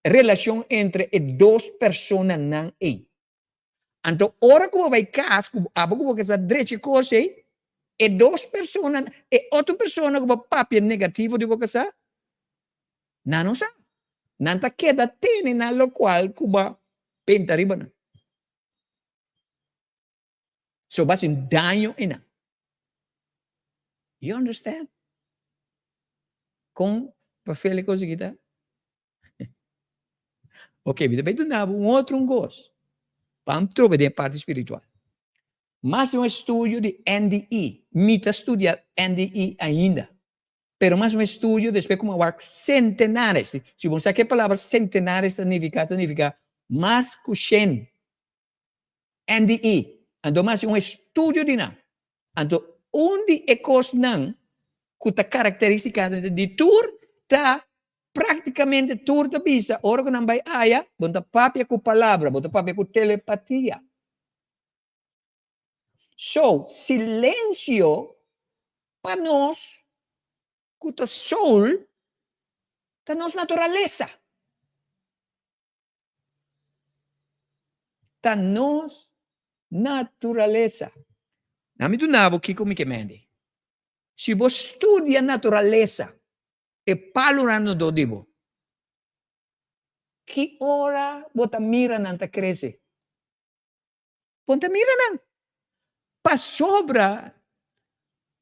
relación entre dos personas nang e. Anto ora ko vai cas ko abo ko que sa dreche cose e dos personas e outra persona ko papia negativo di boca sa não sa nanta queda tene na lo qual kuba penta ribana. So bas un daño ina. You understand? Com papel coisa kita. Ok, depois do nabo outro gosto. Vamos trovar de parte espiritual. Mas um estudo de NDE. Mita estudia NDE ainda. Pero mais um estudo, depois como a centenares. Se você sabe que a palavra centenares significa mais que 100. NDE. Então, mais um estudo de não. Então, onde é que não, que a característica de tour, está praticamente tour da bisa. Ora que não vai aya, bota papia com palavra, bota papia com telepatia. So, silêncio, para nós, que a soul, da nossa natureza. Da nossa natureza. Nami do nabo, Kiko Mikemende. Se você estuda a natureza, e palurando do dibo, que hora bota mira nanta cresce? Ponta mira nan. Pa sobra,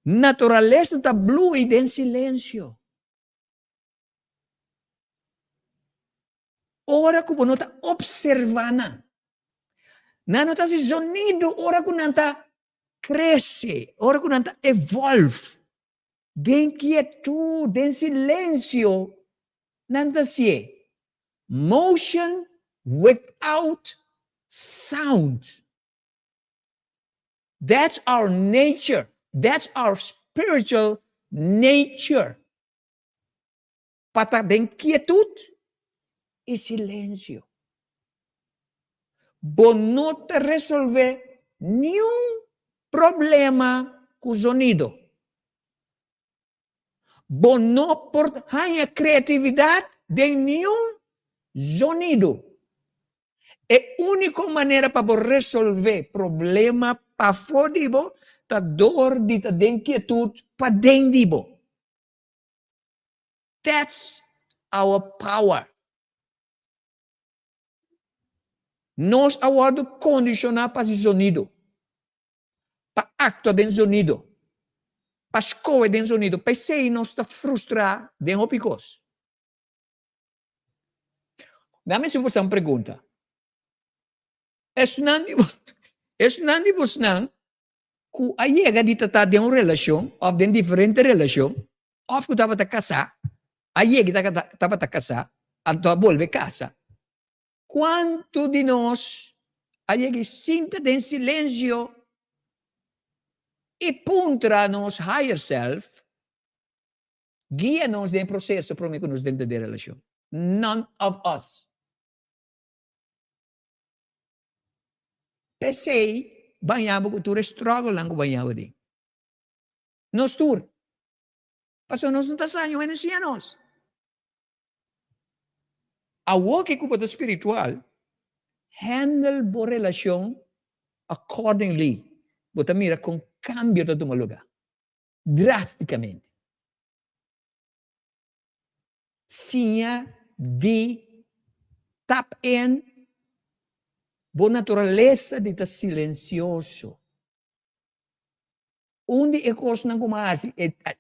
natureza da blue e den silêncio. Ora que você está observando. Não está se sonido, ora que nanta cresce, ora que nanta evolve. Den quietud, den silêncio, nanta se motion without sound. That's our nature. That's our spiritual nature. Para den quietud e silêncio. Bo não te resolver nenhum problema com sonido. Bo não por a criatividade de nenhum sonido. É a única maneira para resolver problema para fora de bo, ta dor de ta inquietude para dentro de bo. That's our power. Nós agora condicionar para esse sonido. Para acto de sonido. Para escola de sonido. Para ser nós está frustrado de opicos. Dá-me uma pergunta. Nandi busnang ku ayega di tata de uma relação, ou de diferente relação, ou que estava a casar, ayega estava a casar, então volve casa. Quanto de nós ayega sinta de silêncio e puntra nos higher self, guia-nos em processo para que nos dentro da relação. None of us. Pensei, banhava que tu struggle lang ko banhava din. Nos tur. Paso nos não tasanho en ancianos. A walk ko pa spiritual, handle bo relasyon accordingly. Bota mira kung cambio da tumaluga. Drasticamente. Siya di tap in bo naturaleza de ta silencioso. onde é coisa não como assim,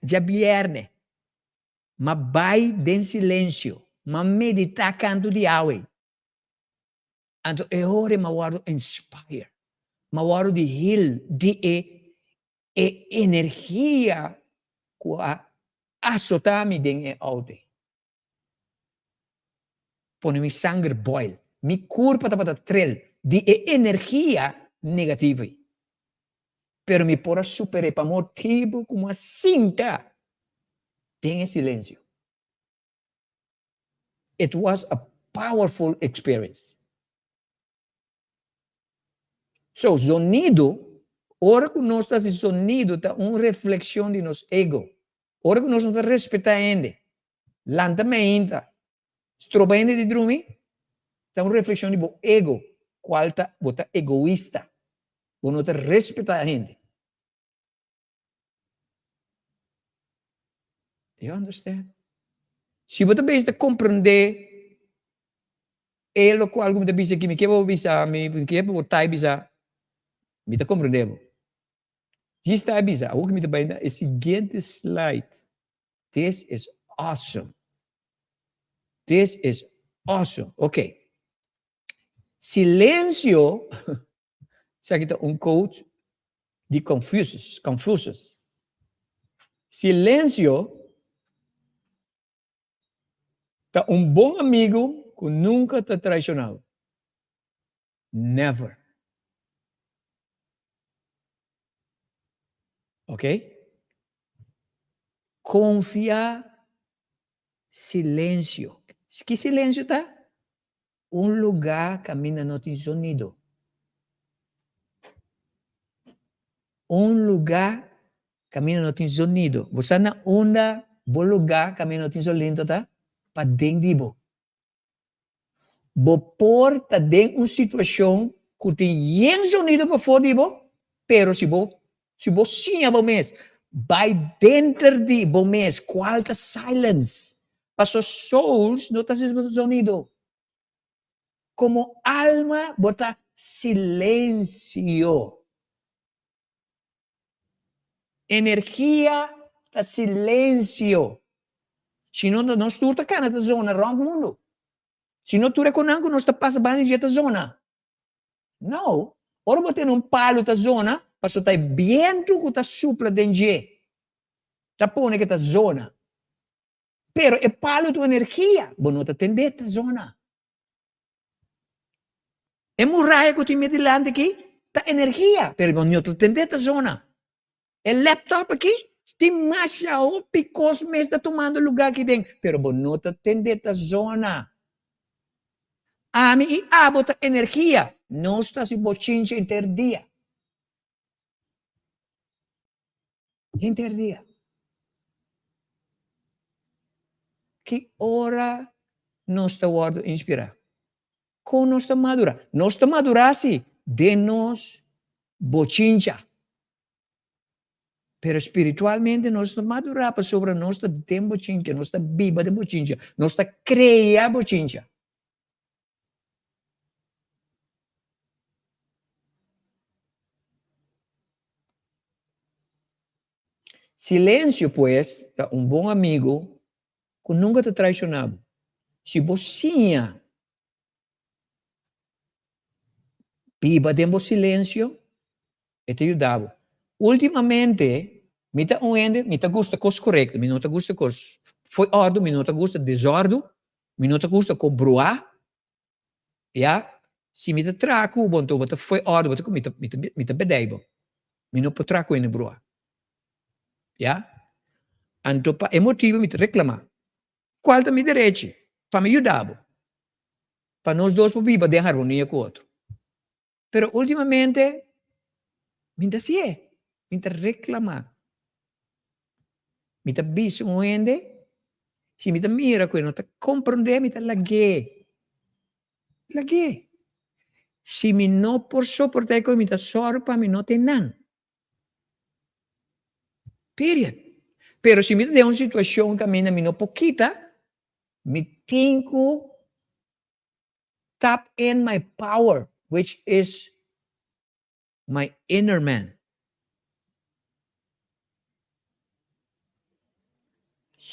já vierne, mas vai em silêncio, mas meditar canto de Yahweh. Então, é hora mas guardo inspire, mas guardo de heal, de energia que assotami den auto. Põe mi sangue boil, mi corpo para trel, de energia negativa. Pero mi pora superar para motivo como a cinta. Tenha silêncio. It was a powerful experience. So, sonido, ora que nós estamos em sonido, está uma reflexão de nosso ego. Ora que nós não respeitamos ainda. Lentamente, strobando de dormir, está uma reflexão de bo ego. Qual está egoísta. Você não respeita a gente. You understand? Se você precisa compreender o qual você precisa que me quebra bisa, me quebra botar bisa, me está compreendendo. Se está bisa, o que me está bem é o seguinte slide. This is awesome. This is awesome. Ok. Silêncio, sabe que um coach de Confucius. Silêncio tá bom amigo que nunca te traicionado. Never. Ok? Confia silêncio. Que silêncio tá? Lugar camina no tem sonido. Lugar camina no tem sonido. Você na onda, bom lugar camina no tem sonido, tá? Para dentro. Bo porta dentro uma situação que tem sonido para fora de bo, pero se bo sim a bo mês, vai dentro de bo mês, qual tá silence. Para souls não tá sonido. Como alma bota silêncio. Energia tá silêncio. Se não nós turta cana da zona around o mundo. Se não tu reconhece que nós está passando de zona. Não. Ora botar palo da zona, para estar vento que está supla dentro. Tá põe que tá zona. Pero é palo da energia, bom não tá atender da zona. É muralha que tu me dilante aqui, tá energia, pero bom não tá atender da zona. É laptop aqui, tem marcha o picos mês está tomando lugar aqui dentro, pero bom não tá atender da zona. Ami e abota energia, não está se bochincha interdia. Interdia. Que hora nós está guardo inspirar? Com nós está madura. Nós está madurasi de nós bochincha. Pero espiritualmente nós está madurar para sobre nós está tem bochincha, nós está viva de bochincha, nós está criar bochincha. Silêncio, pues, é bom amigo que nunca te traicionava. Se você viva dentro do silêncio, te ajudava. Ultimamente, me gusta coisas corretas, me não gusta coisas foi ordem, me não gusta desordem, me não gusta cobrar, ja? Se me traco, bom, então foi ordem, me bedeibo, me não traco em broa. Ja? Então, para emotivo, me reclamar. Qual é meu direito? Para me ajudar. Para nós dois, para viver em harmonia com o outro. Pero, ultimamente, me reclamar. Me bicho um ende, se me mira com não compreender, me lague. Lague. Se me não por suportar com me sorpa, me não tem nada. Period. Pero se me dá uma situação que me não pouquita, me tenho tap in my power, which is my inner man.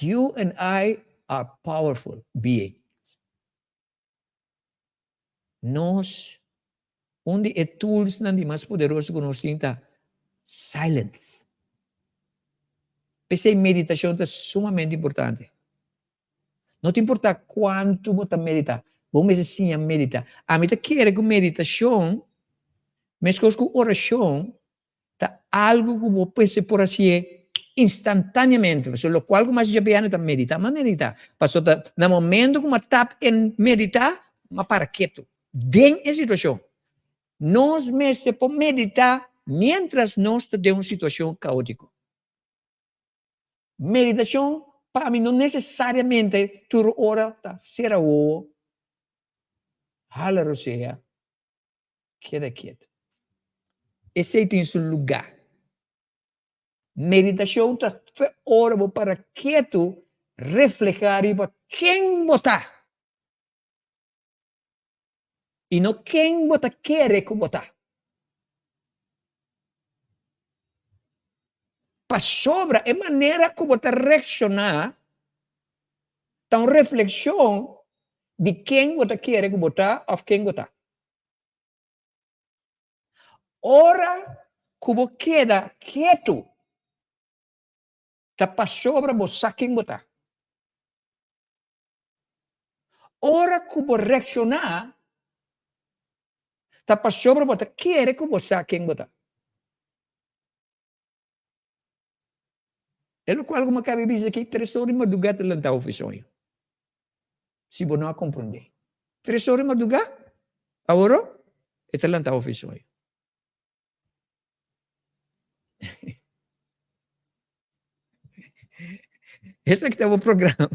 You and I are powerful beings. Nós, onde é tools não de mais poderoso que nós temos, silence. Essa meditação é sumamente importante. Não te importa quanto você medita, vamos assim a meditar. A mim quer que meditação, mas que oração, tá algo que você pensa por assim instantaneamente. Mas o qual mais já bem está meditar, mas medita. Passou no momento que você está em meditar, mas para quieto. Dentro da situação. Nós mesmos podemos meditar mientras nós estamos em uma situação caótica. Meditação, para mim, não necessariamente toda hora está será o halarosea, queda quieto. Esse tem seu lugar. Meditação está hora para quieto, refletir para quem botar. E não quem você quer que botar. Para sobra é maneira que você reaccionar, então reflexão de quem você quer que botar ou quem botar. Ora que você queda quieto, tá para sobra você quem botar. Ora que você reaccionar, tá para sobra você quer que você quem botar. É o qual como acabei de dizer aqui, 3 horas de madrugada lá está o sonho. Se você não compreender. 3 horas de madrugada, agora, está lá está o sonho. Esse aqui está o programa.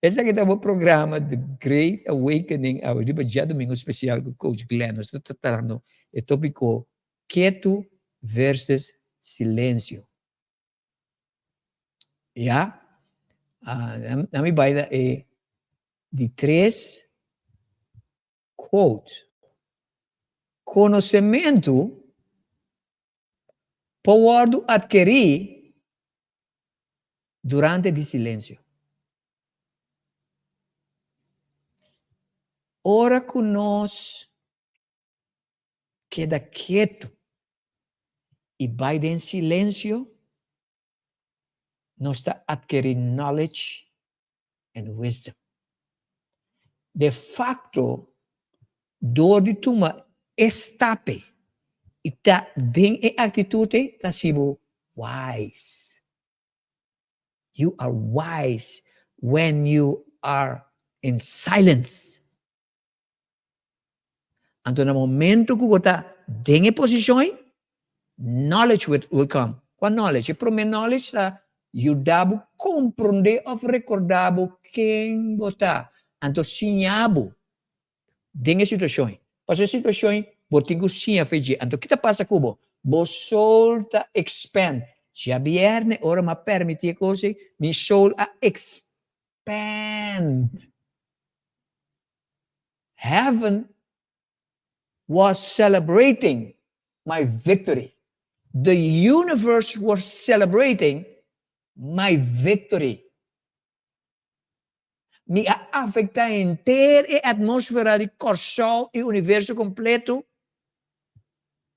Esse aqui está o programa The Great Awakening, ao dia domingo especial com o Coach Glenn. Nós estamos tratando o tópico quieto versus silêncio. Já? A minha baida é de 3 quotes. Conhecimento pode adquirir durante o silêncio. Ora que nós queda quieto e vai em silêncio, nós está adquirindo knowledge and wisdom. De facto, dor de tuma estape e tá em atitude tá sibo wise. You are wise when you are in silence. Então, no momento que você está em posição, knowledge will come. Qual knowledge? O primeiro knowledge está ajudar a compreender ou recordar quem você está. Então, sinhabo em situação. Para a situação, você tem que sinhar feijão. Então, o que passa com você? Você solta, expand. Já viernes, ora me permitir coisa, me soul a expand. Heaven was celebrating my victory. The universe was celebrating my victory. Me afecta inteira a atmosfera de corso e universo completo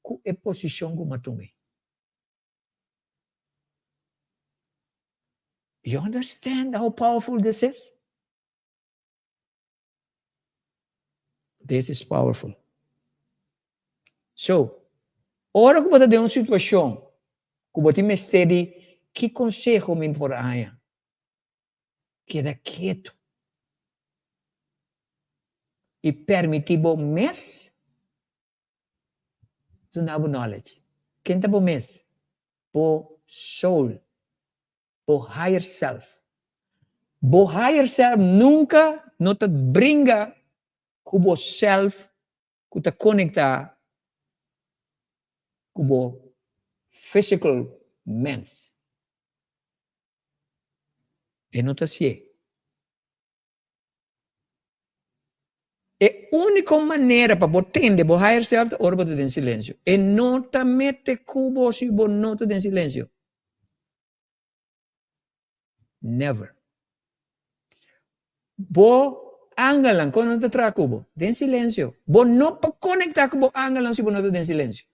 com a posição como tomei. You understand how powerful this is? This is powerful. So, ora que você tem uma situação que você me estende, que conselho me importa? Queda quieto. E permitir o mês do novo knowledge. Quem está o mês? O soul. O higher self. O higher self nunca não te brinca com o self que te conecta com o physical mens. E não te sei. É a única maneira para você entender o higher self é hora de em silêncio. E não te mete com você se você não está em silêncio. Never. Bo angalan kung ano tatrako bo. Den silensyo. Bo no po konekta ko bo angalan si bo no den silensyo.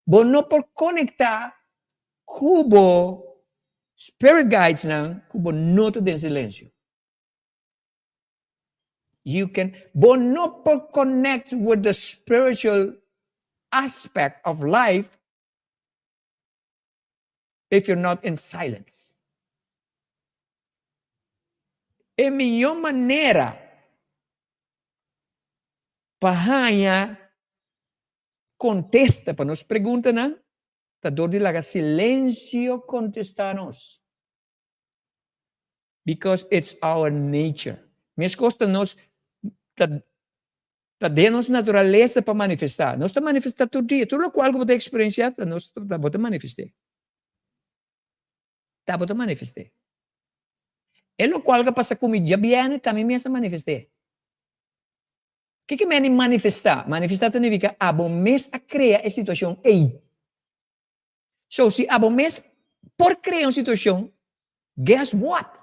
Bo no po konekta kubo spirit guides nang kubo no to den silensyo. You can bo no po connect with the spiritual aspect of life if you're not in silence. E miglior manera pahanya contesta para nos pergunta na ta dor de laga silêncio contestanos. Because it's our nature. Mes costa nos ta de nos naturaleza para manifestar. Nós está manifestar todo dia. Tudo o qual você experienciar, nós está bota manifestar. Tá bota manifestar. É o qual que passa comigo já bem, também me manifestar. O que é manifestar? Manifestar significa abo mes a criar a situação aí. So, se abo mes por criar uma situação, guess what?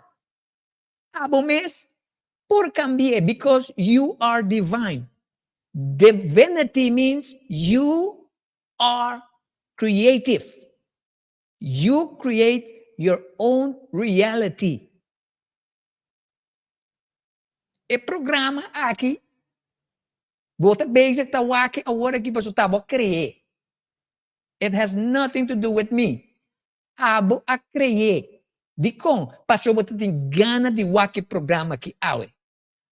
Abo mes por cambiar, because you are divine. Divinity means you are creative. You create your own reality. E programa aqui, bota basic tawaki agora aqui para o tabo criar. It has nothing to do with me. Abo a criar. Di kong, passou bota tem gana de waki programa aqui awe.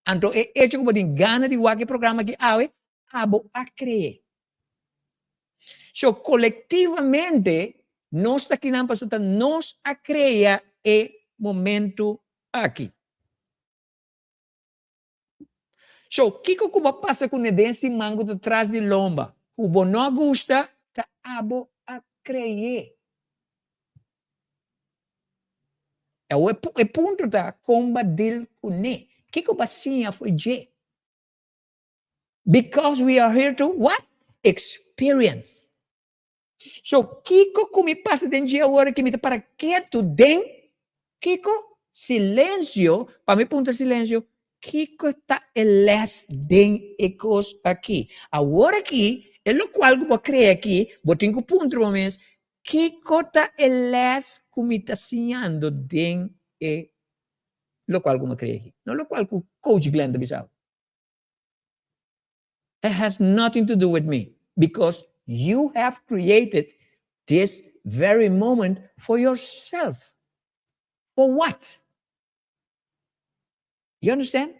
Então, é hecho que tem gana de waki programa aqui awe, abo a criar. So, coletivamente, nós está aqui na passuta, nós a criar é momento aqui. So, kiko kuba passa com nedense mango de trás de lomba. Kubo não gusta, ta abo a criar. É o ponto da combater com ne. Kiko basinha foi je. Because we are here to what? Experience. So, kiko kumi passa den dia agora que me tá para quieto den, kiko silêncio, para me ponta silêncio, kiko tá elas den ecos aqui. Agora aqui, é o qual que vou criar aqui, vou ter que ponto para mês, kiko tá elas kumi tá sinhando den e lo qual como criei aqui. Não lo qual que o coach Glenda bisau. It has nothing to do with me because you have created this very moment for yourself. For what? You understand?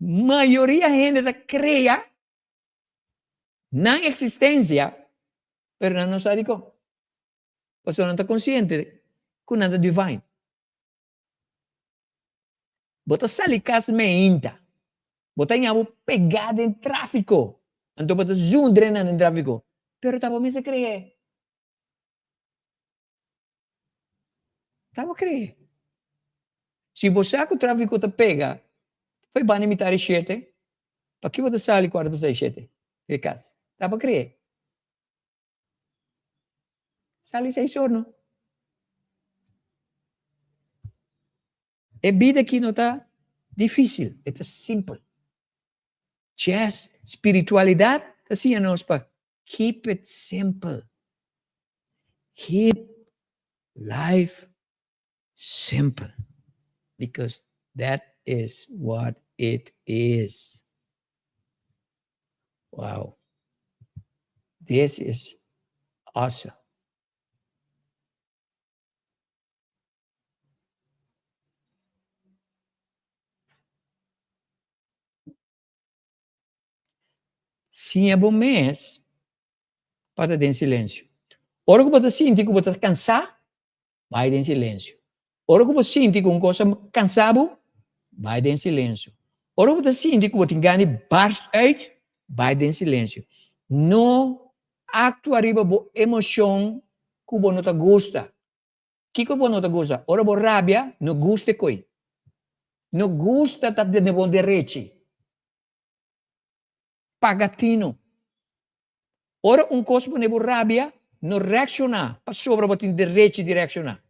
Mayoría gente da crea na existência, pero não sabe como. Você não está consciente que nada é divine. Bota salicas meinta. Bota em algo pegado em tráfico. Então bota zoom drenando em tráfico. Pero tava me se cree. Tava cree. Se você que o tráfico te pega, foi bane imitar e chete. Para que você sale 46 chete? Que caso? Tava cree. Sale 6 horno. A vida aqui não está difícil, está simples. Just espiritualidade, assim é nós para keep it simple. Keep life simple. Because that is what it is. Wow. This is awesome. Sim, é bom mês para ter silêncio. Ora que você sente que você está cansado, vai em silêncio. Ora que você sente que uma coisa cansado, vai em silêncio. Ora que você sente que você engane burst out, vai em silêncio. Não actua arriba a emoção que você não te gosta. O que você não te gosta? Ora você rabia, não gosta coi. Não gosta de bom direito. Pagatino. Ora un coso ne rabbia non reacciona, pa sopra botin diretti di reacciona.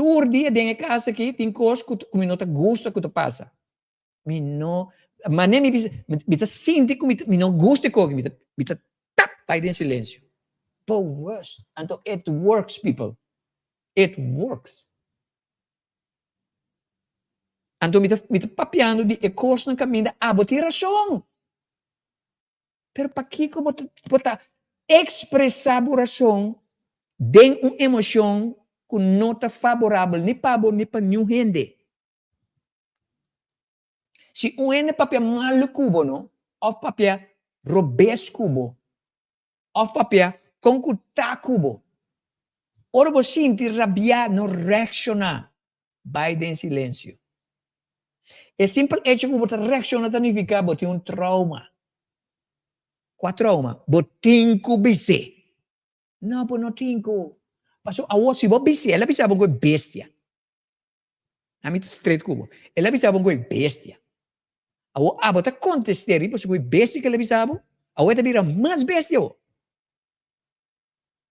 tour dia dentro de casa aqui, tem coisas que me não gosta que tu passa. Me não, mas nem me tá sinto que me não gosta que me tá tap, vai em silêncio. But worse, então it works, people. It works. Então me tá papiando de coisas no caminho, tem razão. Pero para que como botar expressar a razão de uma emoção que não está favorável nem para você nem para nenhum gente. Se um é papel mal cubo, não? Ou papel robês cubo, ou papel concutar cubo. Ora você sente rabiar, não reaccionar, vai em silêncio. É simples hecho que você reacciona significa que você tem trauma. Qual trauma? Você tem que bice. Não, você não tem que. Passou a você, você bice, ela pensava que é bestia. A mim está straight cubo. Ela pensava que é bestia. Você contestar, porque é bestia que ela pensava, você vira mais bestia.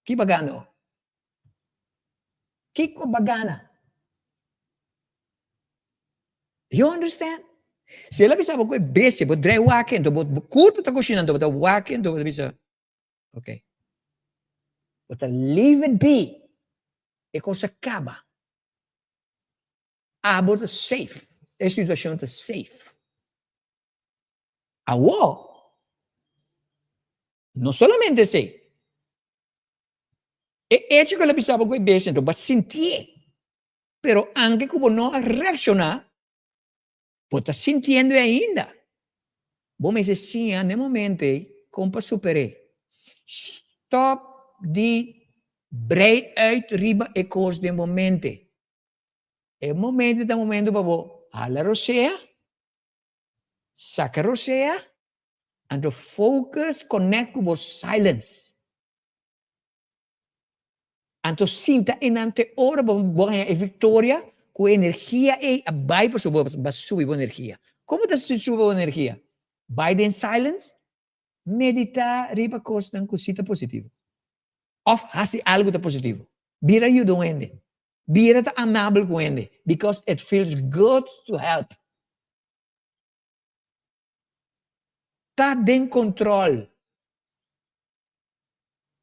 Que bagano? Que bagana? You understand? Se ela pensava que é bestia, você drive walking, então você curto está cozinhando, você walking, então você pensa, ok. Você leave it be. E coisa acaba. Você safe. A situação está safe. Não somente sei. É hecho que ela pensava que é bestia, então você sentir. Pero anche como não reaccionar, você está sentindo ainda. Bom, mas sim, no momento, como superar. Stop de brei uit riba e cos de momento. É momento para você. Hala rosea, saca rosea, and to focus, connect with silence. And to sinta inante ora boa e vitória, com energia e vai para subir a energia. Como está subir a energia? Vai em silence, meditar, riba coisa cosita positiva. Of hace algo de positivo. Vira ayudando. Vira amável com ele. Because it feels good to help. Está em controle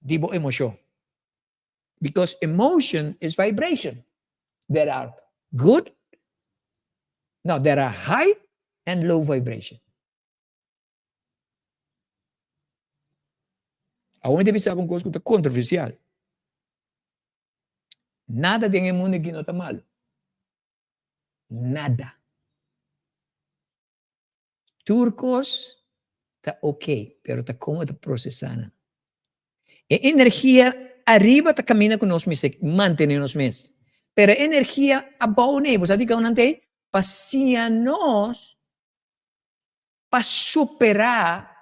de boa emoção. Because emotion is vibration. There are there are high and low vibration. Aonde pensava uma coisa controversial. Nada tem no mundo que não está malo. Nada. Turcos está ok, pero está como está processando. E energia arriba está caminhando com nós, mantém nos mesmos. Pero a energia abaixo, você diz que não tem, passia nós para superar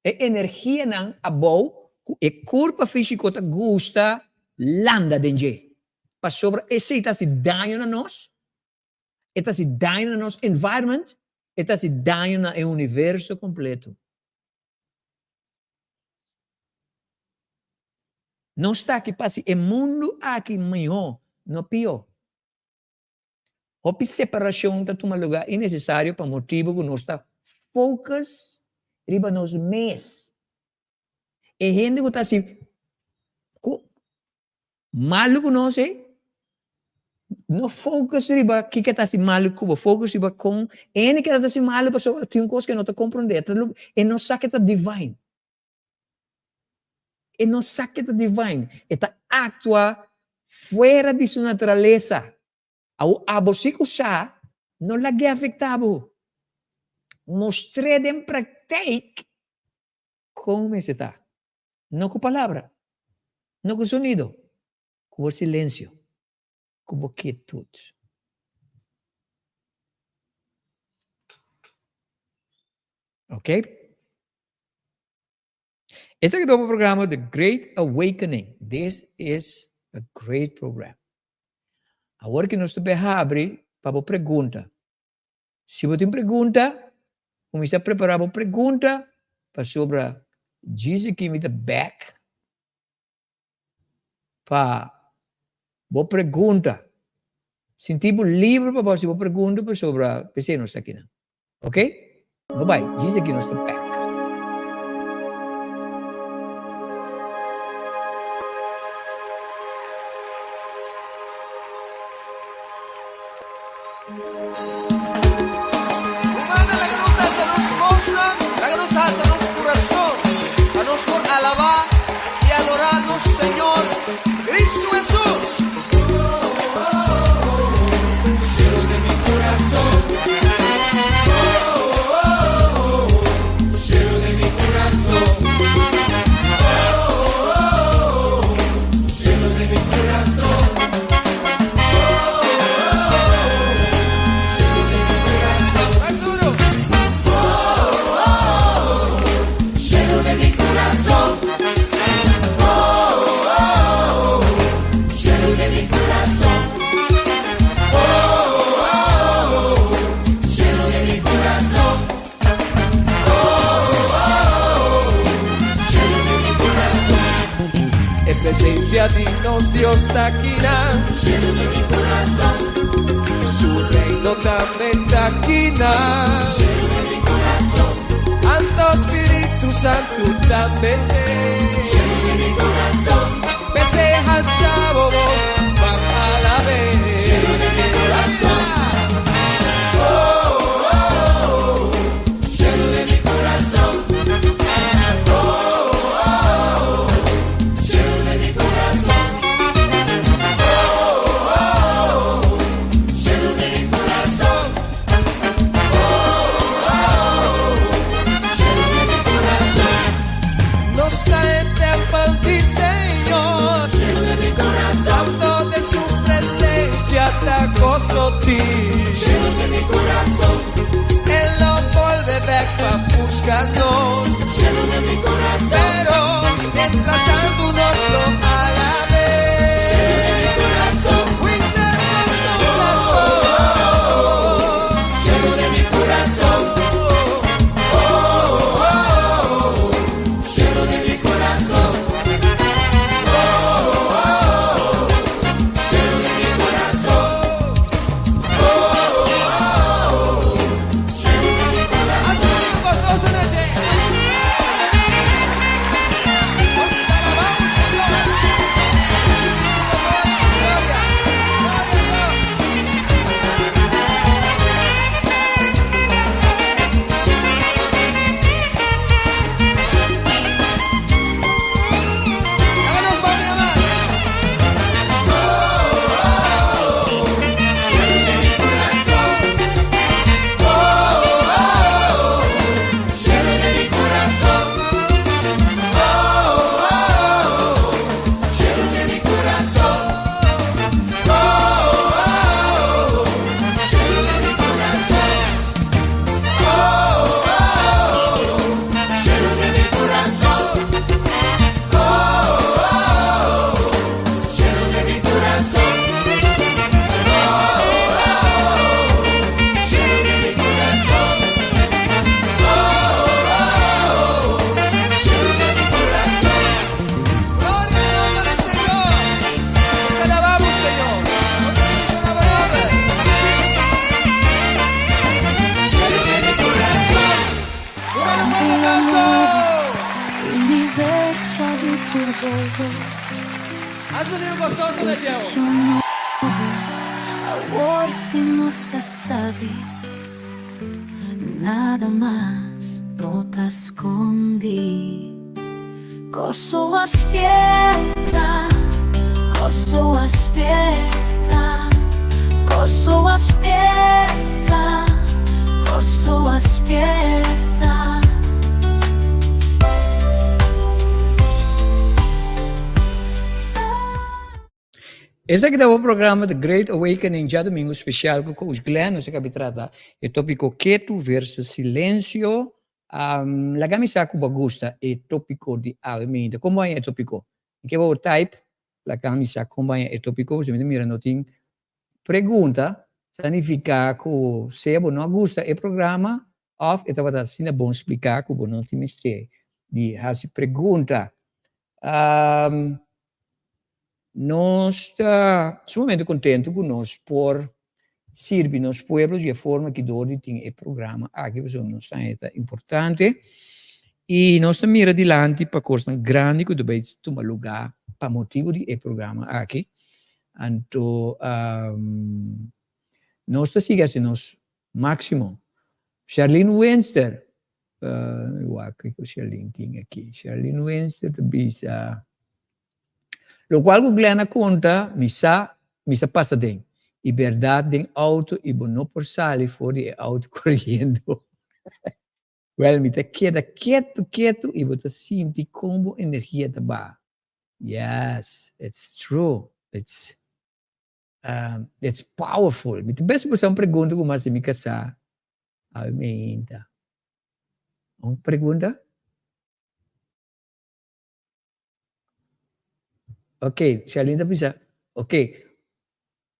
a energia não abaixo, e corpo físico está gusta landa dentro. Para sobre esse está se dano na nós, está se dano na nosso environment, está se dano no universo completo. Não está aqui para si, o mundo aqui melhor, não pior. A separação está tomando lugar é necessário para motivo que nós está focus riba nos mês. E gente que está assim, malo que nós não focus riba que está assim malo que focus riba com ele que está assim malo para tem coisa que não está compreendendo e não sabe que está divine. E não sabe que está divine. Está atua fora de sua natureza. A você que usa não lhe afetado. Mostrei em prática como está. Não com palavra, não com sonido, com o silêncio, com a quietude. Ok? Este aqui é o programa The Great Awakening. This is a great program. Agora que nós estamos abrindo para a pergunta. Se você tem pergunta, comece a preparar a pergunta para sobre Jesus give me the back para Boa pergunta. Sintivo livre para você pergunta sobre a PC não está aqui, não. Ok? Bye. Diz aqui nosso pack. Humana, la que nos hace nos mostra, la que nos hace nos corazón, a nos por alabar y adorarnos, Señor, Cristo Jesús. Cielo de mi corazón. Cielo de mi corazón. Cielo de mi corazón. Más duro. Cielo de mi corazón. Cielo de mi corazón. Cielo de mi corazón. Cielo de mi corazón. En presencia dignos Dios taquina. Cielo de mi corazón. Su reino también taquina. Cielo de mi corazón. Santo Espíritu Santo también. Cielo de mi corazón. Vete al sábados, van a la vez. Cielo de mi corazón. Cielo de mi corazón. Cielo de mi corazón. Cielo de mi corazón. Cielo de mi corazón. Nos trae temple, Señor. Cielo de mi corazón. Santo de su presencia te gozo ti. Cielo de mi corazón. Él no vuelve back pa' buscarnos. Cielo de mi corazón. Pero mientras tanto nos lo alabe. Cielo de mi corazón. Cielo de mi corazón. Cielo de mi corazón. Cielo de mi corazón. Cielo de mi corazón. Gozoso en el Nos alabamos, Señor. Gloria, gloria a Dios. Háganos, Padre amado. Cielo de mi corazón. Cielo de mi corazón. Cielo de mi corazón. Cielo de mi corazón. Cielo de mi corazón. Cielo de mi corazón. Cielo de mi corazón. Cielo de mi corazón. Gloria al nombre del Señor. Te alabamos, Señor. Nos bendice la palabra. Cielo de mi corazón. Un fuerte aplauso. Universo habitual. Haz un sonido gostoso de Dios. Sensacional. Agora se mostra sabe. Nada mais não te esconde. Coço aspierta. Coço aspierta. Coço aspierta. Coço aspierta. Esse aqui é o programa The Great Awakening, já domingo especial com o coach Glenn. Nós acabamos de tratar o tópico quieto versus silêncio. La camisa que gusta é tópico de alimento. Como é o tópico? Que vou type la camisa como é o tópico. Você me mira, não tem pergunta. Significa que se você não gosta do programa, ou então vai assim é bom explicar que você não tem mistério de fazer pergunta. nós está sumamente contente com nós por servir nos pueblos de forma que dori tem o programa aqui que nos está importante e nós estamos mira adiante para coisa grande que deve tomar lugar para motivo de programa aqui então nós estamos seguindo nos máximo Charlene Wenster eu acho que Charlene tem aqui Charlene Wenster bisa lo qual o Glena conta misa passa dentro e verdade tem auto e não por sair fora de auto correndo well me te queda quieto e você sente como energia da ba yes it's true it's powerful me te best você pergunta como assim me casa a me inta uma pergunta ok Charlinda bisa ok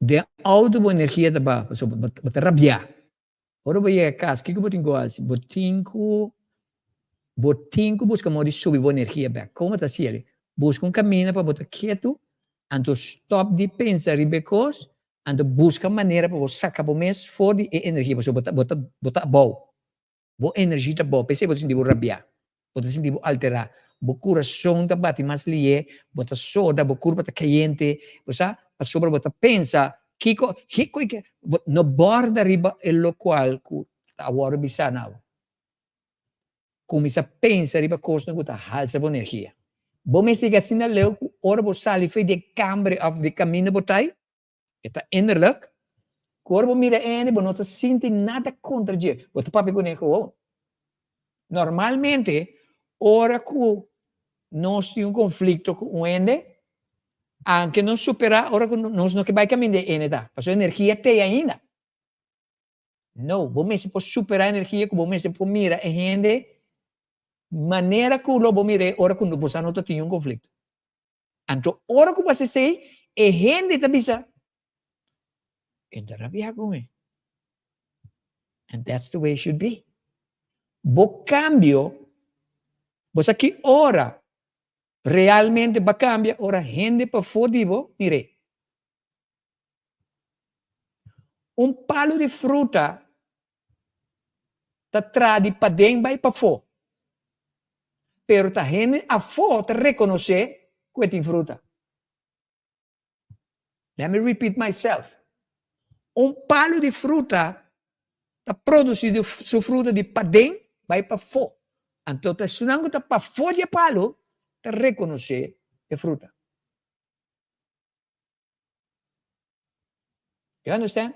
de auto boa energia da ba so bota rabia ora vai a casa que botin goas botinco busca modo subir boa energia back como tá se ele busca caminho para botar quieto anto stop de pensar e becos anto busca maneira para você sacar o mês fora de energia você bota boa energia tá boa pensei você sentir rabia você sentir alterar o coração tá bate mais lie bota soda o corpo tá quente você a sobre bota pensa que no borda riba e lo qual ku tá agora bisa now começa a pensar riba coisa que tá halsa boa energia bom me siga assim leu ora você sali foi de cambre of de caminho botai está innerlijk corpo mira ene não se sente nada contra je bota papi com ele normalmente ora que nós temos conflito com ene anche non superar ora que nós não que vai caminho de ene tá passou energia tem ainda não bom me se pode superar energia que bom me se pode mira ene maneira que o lobo mire ora que você não tem conflito então ora que você sei gente tá bisa entra rabia com ele and that's the way it should be bo cambio você que ora realmente va cambia ora gente para fodivo mire palo de fruta tá tradi para dentro vai para fora pero ta gente a fora te reconhecer que tem fruta let me repeat myself palo de fruta tá produzindo sua fruta de para dentro vai para fora então tá sunando tá para fora de palo te reconhecer a fruta you understand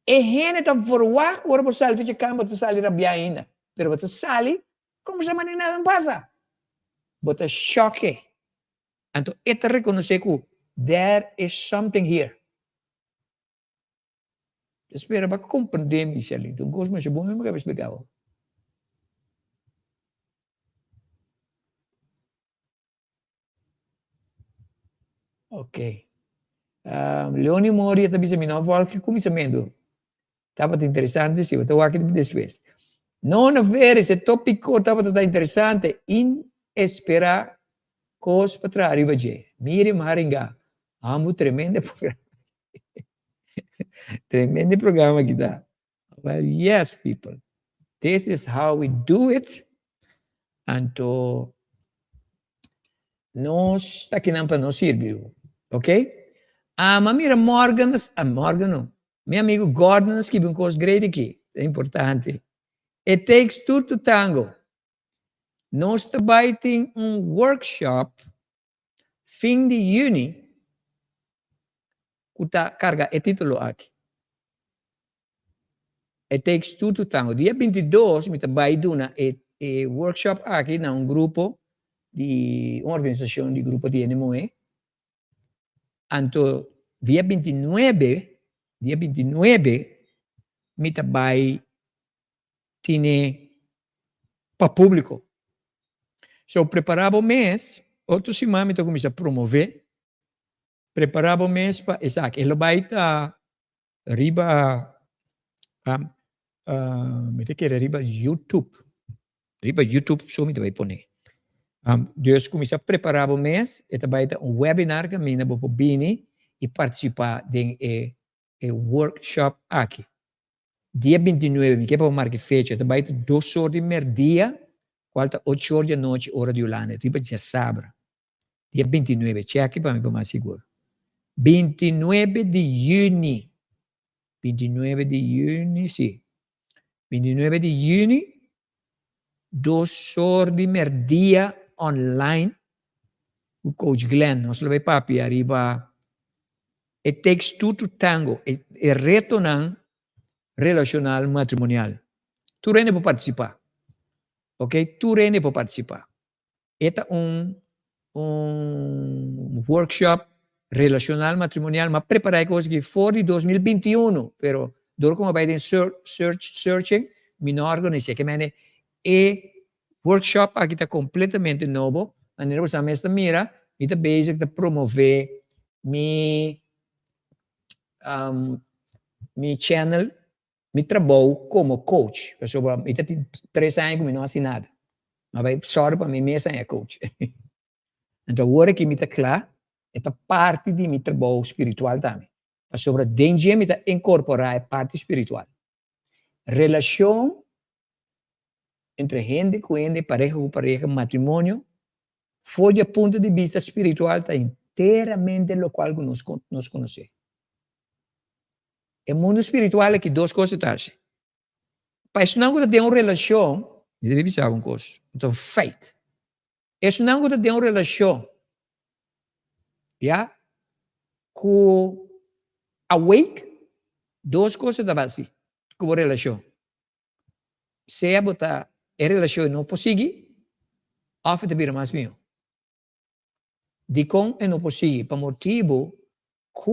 gente tá forward ora você sai de campo te sai rabia ainda pero você sai como se maneira nada passa você choque então é te reconhecer que there is something here espera para compreender Michelle então gosto mais bom mesmo que explicar ok Leone Mori também se me não fala que começamento estava interessante se eu estou aqui depois não ver esse tópico estava interessante em esperar coisas para trás arriba de mire Maringá amo tremendo programa que dá well yes people this is how we do it então nós está aqui não para nós servir ok mas mira Morgan não meu amigo Gordon escreveu uma coisa grande aqui é importante it takes two to tango nós também tem workshop fim de juni que está carga é título aqui it takes two to tango dia 22 me também duna e workshop aqui na grupo de uma organização de grupo de NMOE então dia 29 me também tem para público so preparava o mês outro semana me começa a promover preparava o mês para exato ele vai estar riba me te quer riba YouTube so me vai poner Deus começa a preparar o mês, e também um webinar que mina vou bini e participar de workshop aqui. Dia 29, que é para marcar fecha, também 2 horas de merdia, falta 8 horas de noite, hora de Holanda, tipo de sábado. Dia 29, cheque para mim para mais seguro. 29 de junho. 29 de junho, sim. 29 de junho, 2 horas de merdia online. O coach Glenn, nós levamos papi arriba. It takes two to tango. É retornar relacional matrimonial. Tu rende para participar. Ok? Tu rende para participar. Este é workshop relacional matrimonial, mas preparar coisas que for de 2021, pero door como vai de searching, minha organização que mene workshop aqui está completamente novo, maneira você mesmo mira, e está basic de promover mi channel, mi trabalho como coach. Pessoal, eu tenho 3 anos que não faço nada, mas vai só para mim mesmo é coach. Então, agora que me está claro, é parte de meu trabalho espiritual também. Sobre dentro me está incorporar a parte espiritual. Relação entre gente com gente, pareja com pareja, matrimônio, foi do ponto de vista espiritual, está inteiramente lo qual nós conhecemos. O mundo espiritual é que 2 coisas estão. Para isso não tem uma relação, deve pensar uma coisa. Então, faith. Isso não tem uma relação, já, com awake, 2 coisas estão assim, como relação. Se a botar a relação não possível, off te vira mais meu. De com e não possível, por motivo que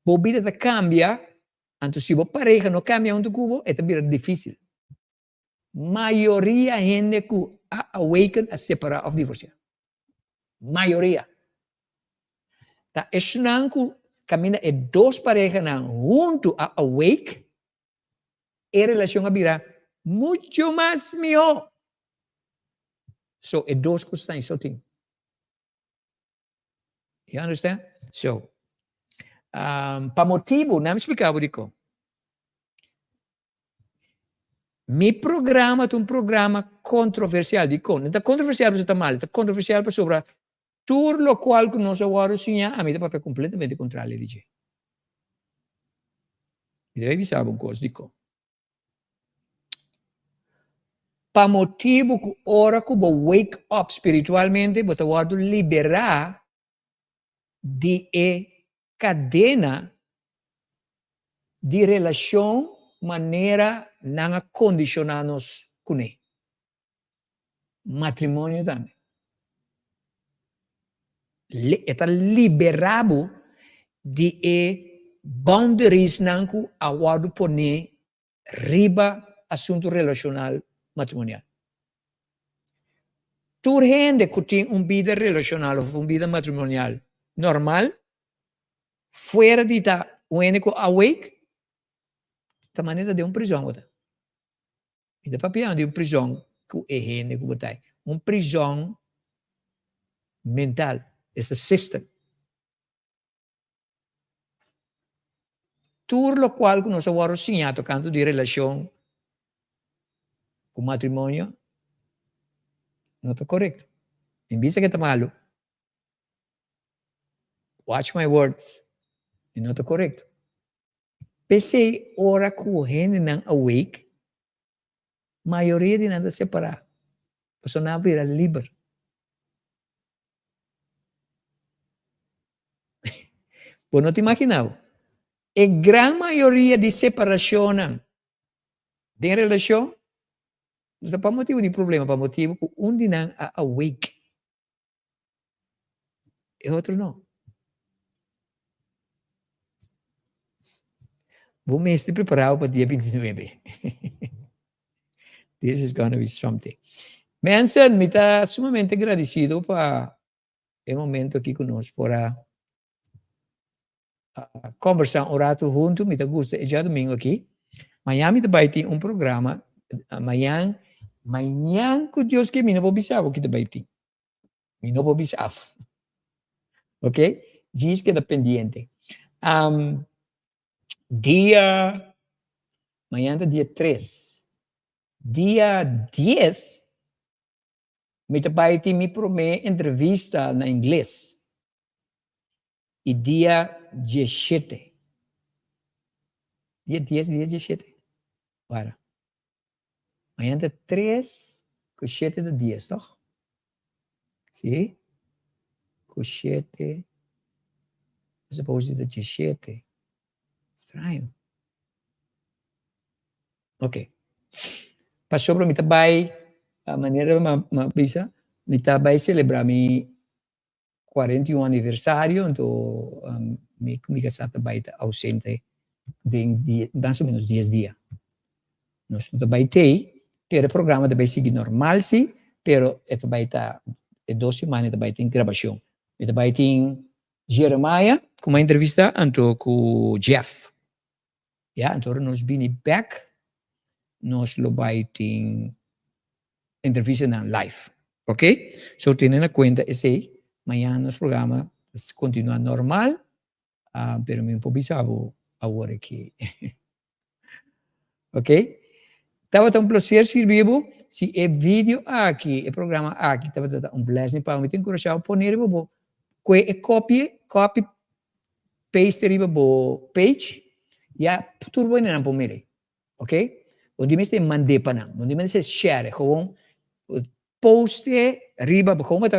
a vida cambia, então se a pareja não cambia onde cubo, é vira difícil. Maioria gente que awaken a separar ou divorciar. Maioria. Tá, isso não que caminha é 2 parejas junto a awake, e a relação a virar muito mais melhor. So, é 2 coisas que estão em You understand? So, para motivo, não me explicava disso. Mi programa é um programa controversial. Dico, não está controversial para o mal, está controversial para sobre tudo o qual que nós agora sonhamos, a mim está completamente contrário, dice. E deve avisar uma coisa, dico. Para motivo que ora que vou wake up espiritualmente, vou te liberar de cadena de relação maneira não condicionar-nos com ele. Matrimônio também. Está liberado de boundaries não que agora põe riba assunto relacional matrimonial. Tu gente que tem uma vida relacional ou uma vida matrimonial normal, fora de estar único awake, da maneira de uma prisão. E da papel de uma prisão que é gente que botai. Uma prisão mental. Esse system. Tudo o qual que nós agora sonhamos tocando de relação com matrimônio não está correto. Em vez que está malo, watch my words, e não está correto. Pensei, ora que o gente não awake, maioria de nada separar. A pessoa não vira livre. Pô, não te imaginava. A grande maioria de separação de relação não é para motivo de problema, para motivo que um de não awake. E outro não. Vou me estar preparado para o dia 29. This is going to be something. Manson, me está sumamente agradecido para o momento aqui conosco, para conversar um rato junto. Me está gostando, é já domingo aqui. Amanhã me vai ter um programa. Amanhã que Deus que me não vou pensar o que vai ter. Y no puedo pisar. ¿Ok? Diz queda pendiente. Mañana dia 3. Dia 10, me vai ter minha primeira entrevista na inglês. E dia 17. Dia 10, dia 17. Para. Mañana 3, com 7 de 10, toch? Sim? Com 7. Supposed to 17. Estranho. Ok. Passou para mim também a maneira bisa me também celebrar meu 41 aniversário, então me comunicação também ausente de mais ou menos 10 dias. Nós também tem, pero o programa também segue normal sim, pero também está 2 semanas também tem gravação. E também tem Jeremiah com uma entrevista então com Jeff. Ja, então nós vini back, nós lo vai ter entrevista na live, ok? So tendo na conta esse, amanhã nosso programa continua normal, pero me improvisavo agora aqui, ok? Estava tão prazer servir se é vídeo aqui, é programa aqui, estava blessing para me encorajar a poner bo, que é copy paste riba bo page. Ja, turbo in een pomere. Oké? Want die mensen mandé panang. Want die mensen share. Gewoon posten, riba, gewoon met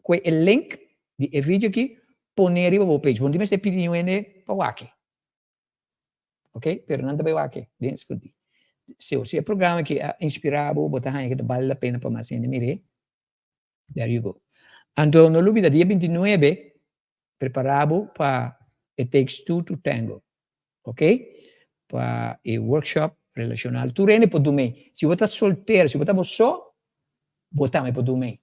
een link, die video aqui, poner riba op page. Want die mensen piden je pa wake. Oké? Per não também wake. Den escuti. Se o programa que inspirado, botar que vale a pena para mais mire. There you go. Então, no lubida dia 29, preparado para It Takes Two to Tango. Ok? Para o workshop relacional. Tu rende por dormir. Se você está solteiro, se você está só, botame por dormir.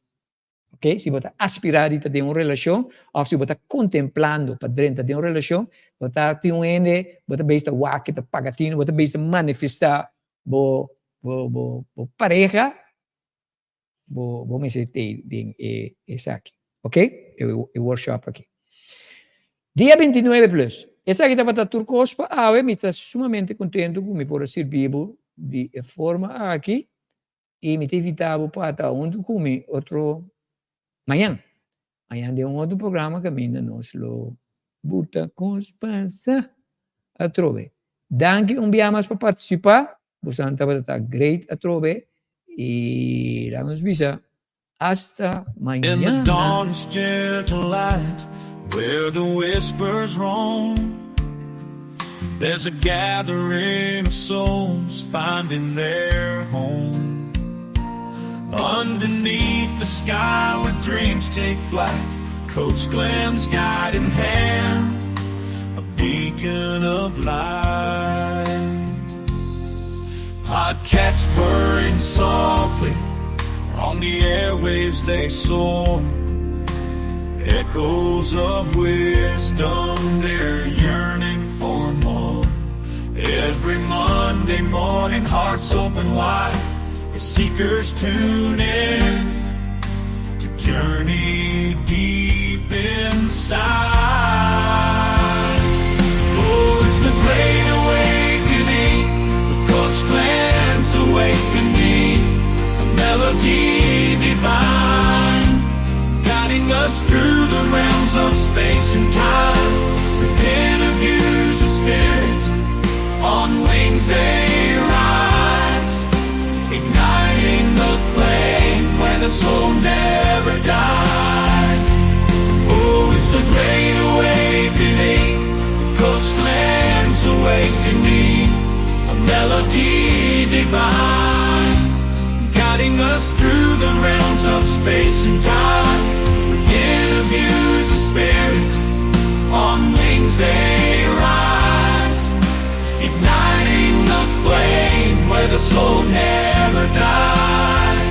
Ok? Se você está aspirado a ter uma relação, ou se você está contemplando para dentro de uma relação, você está tendo você está bem waki, está pagatino, você está bem manifestar bo pareja, bo me sente esse aqui. Ok? O workshop aqui. Dia 29 plus. Essa aqui estava turcos para eu me está sumamente contente com me por servir de forma aqui e me evitava para estar onde comi outro amanhã. Amanhã tem outro programa que ainda nós lo buta conspasa a trove. Danke mais para participar. Você estava estar great a trove e lá nos visa hasta mañana. In the dawn's gentle light, where the whispers roam, there's a gathering of souls finding their home. Underneath the sky where dreams take flight, Coach Glenn's guiding hand, a beacon of light. Podcasts purring softly, on the airwaves they soar. Echoes of wisdom, they're yearning for more. Every Monday morning, hearts open wide, as seekers tune in to journey deep inside. Oh, it's the great awakening, with Coach Glenn's awakening, a melody divine, guiding us through the realms of space and time, with interviews of spirit, on wings they rise, igniting the flame where the soul never dies. Oh, it's the great awakening, with Coach Glenn's awakening, a melody divine, guiding us through the realms of space and time, with interviews of spirit, on wings they rise, igniting the flame where the soul never dies.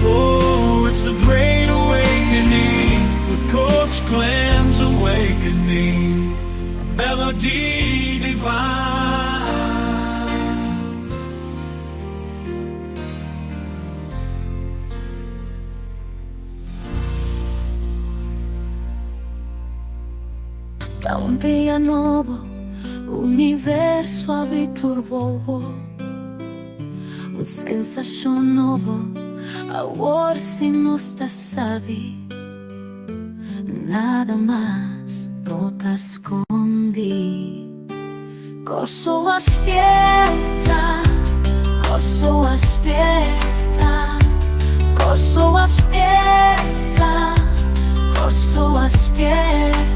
Oh, it's the great awakening, with Coach Glenn's awakening, a melody divine. dia nuovo, universo abiturbo, un sensación nuovo, ahora si no estás sabe, nada más no te escondí. Corso aspetta, corso aspetta, corso aspetta, corso aspetta.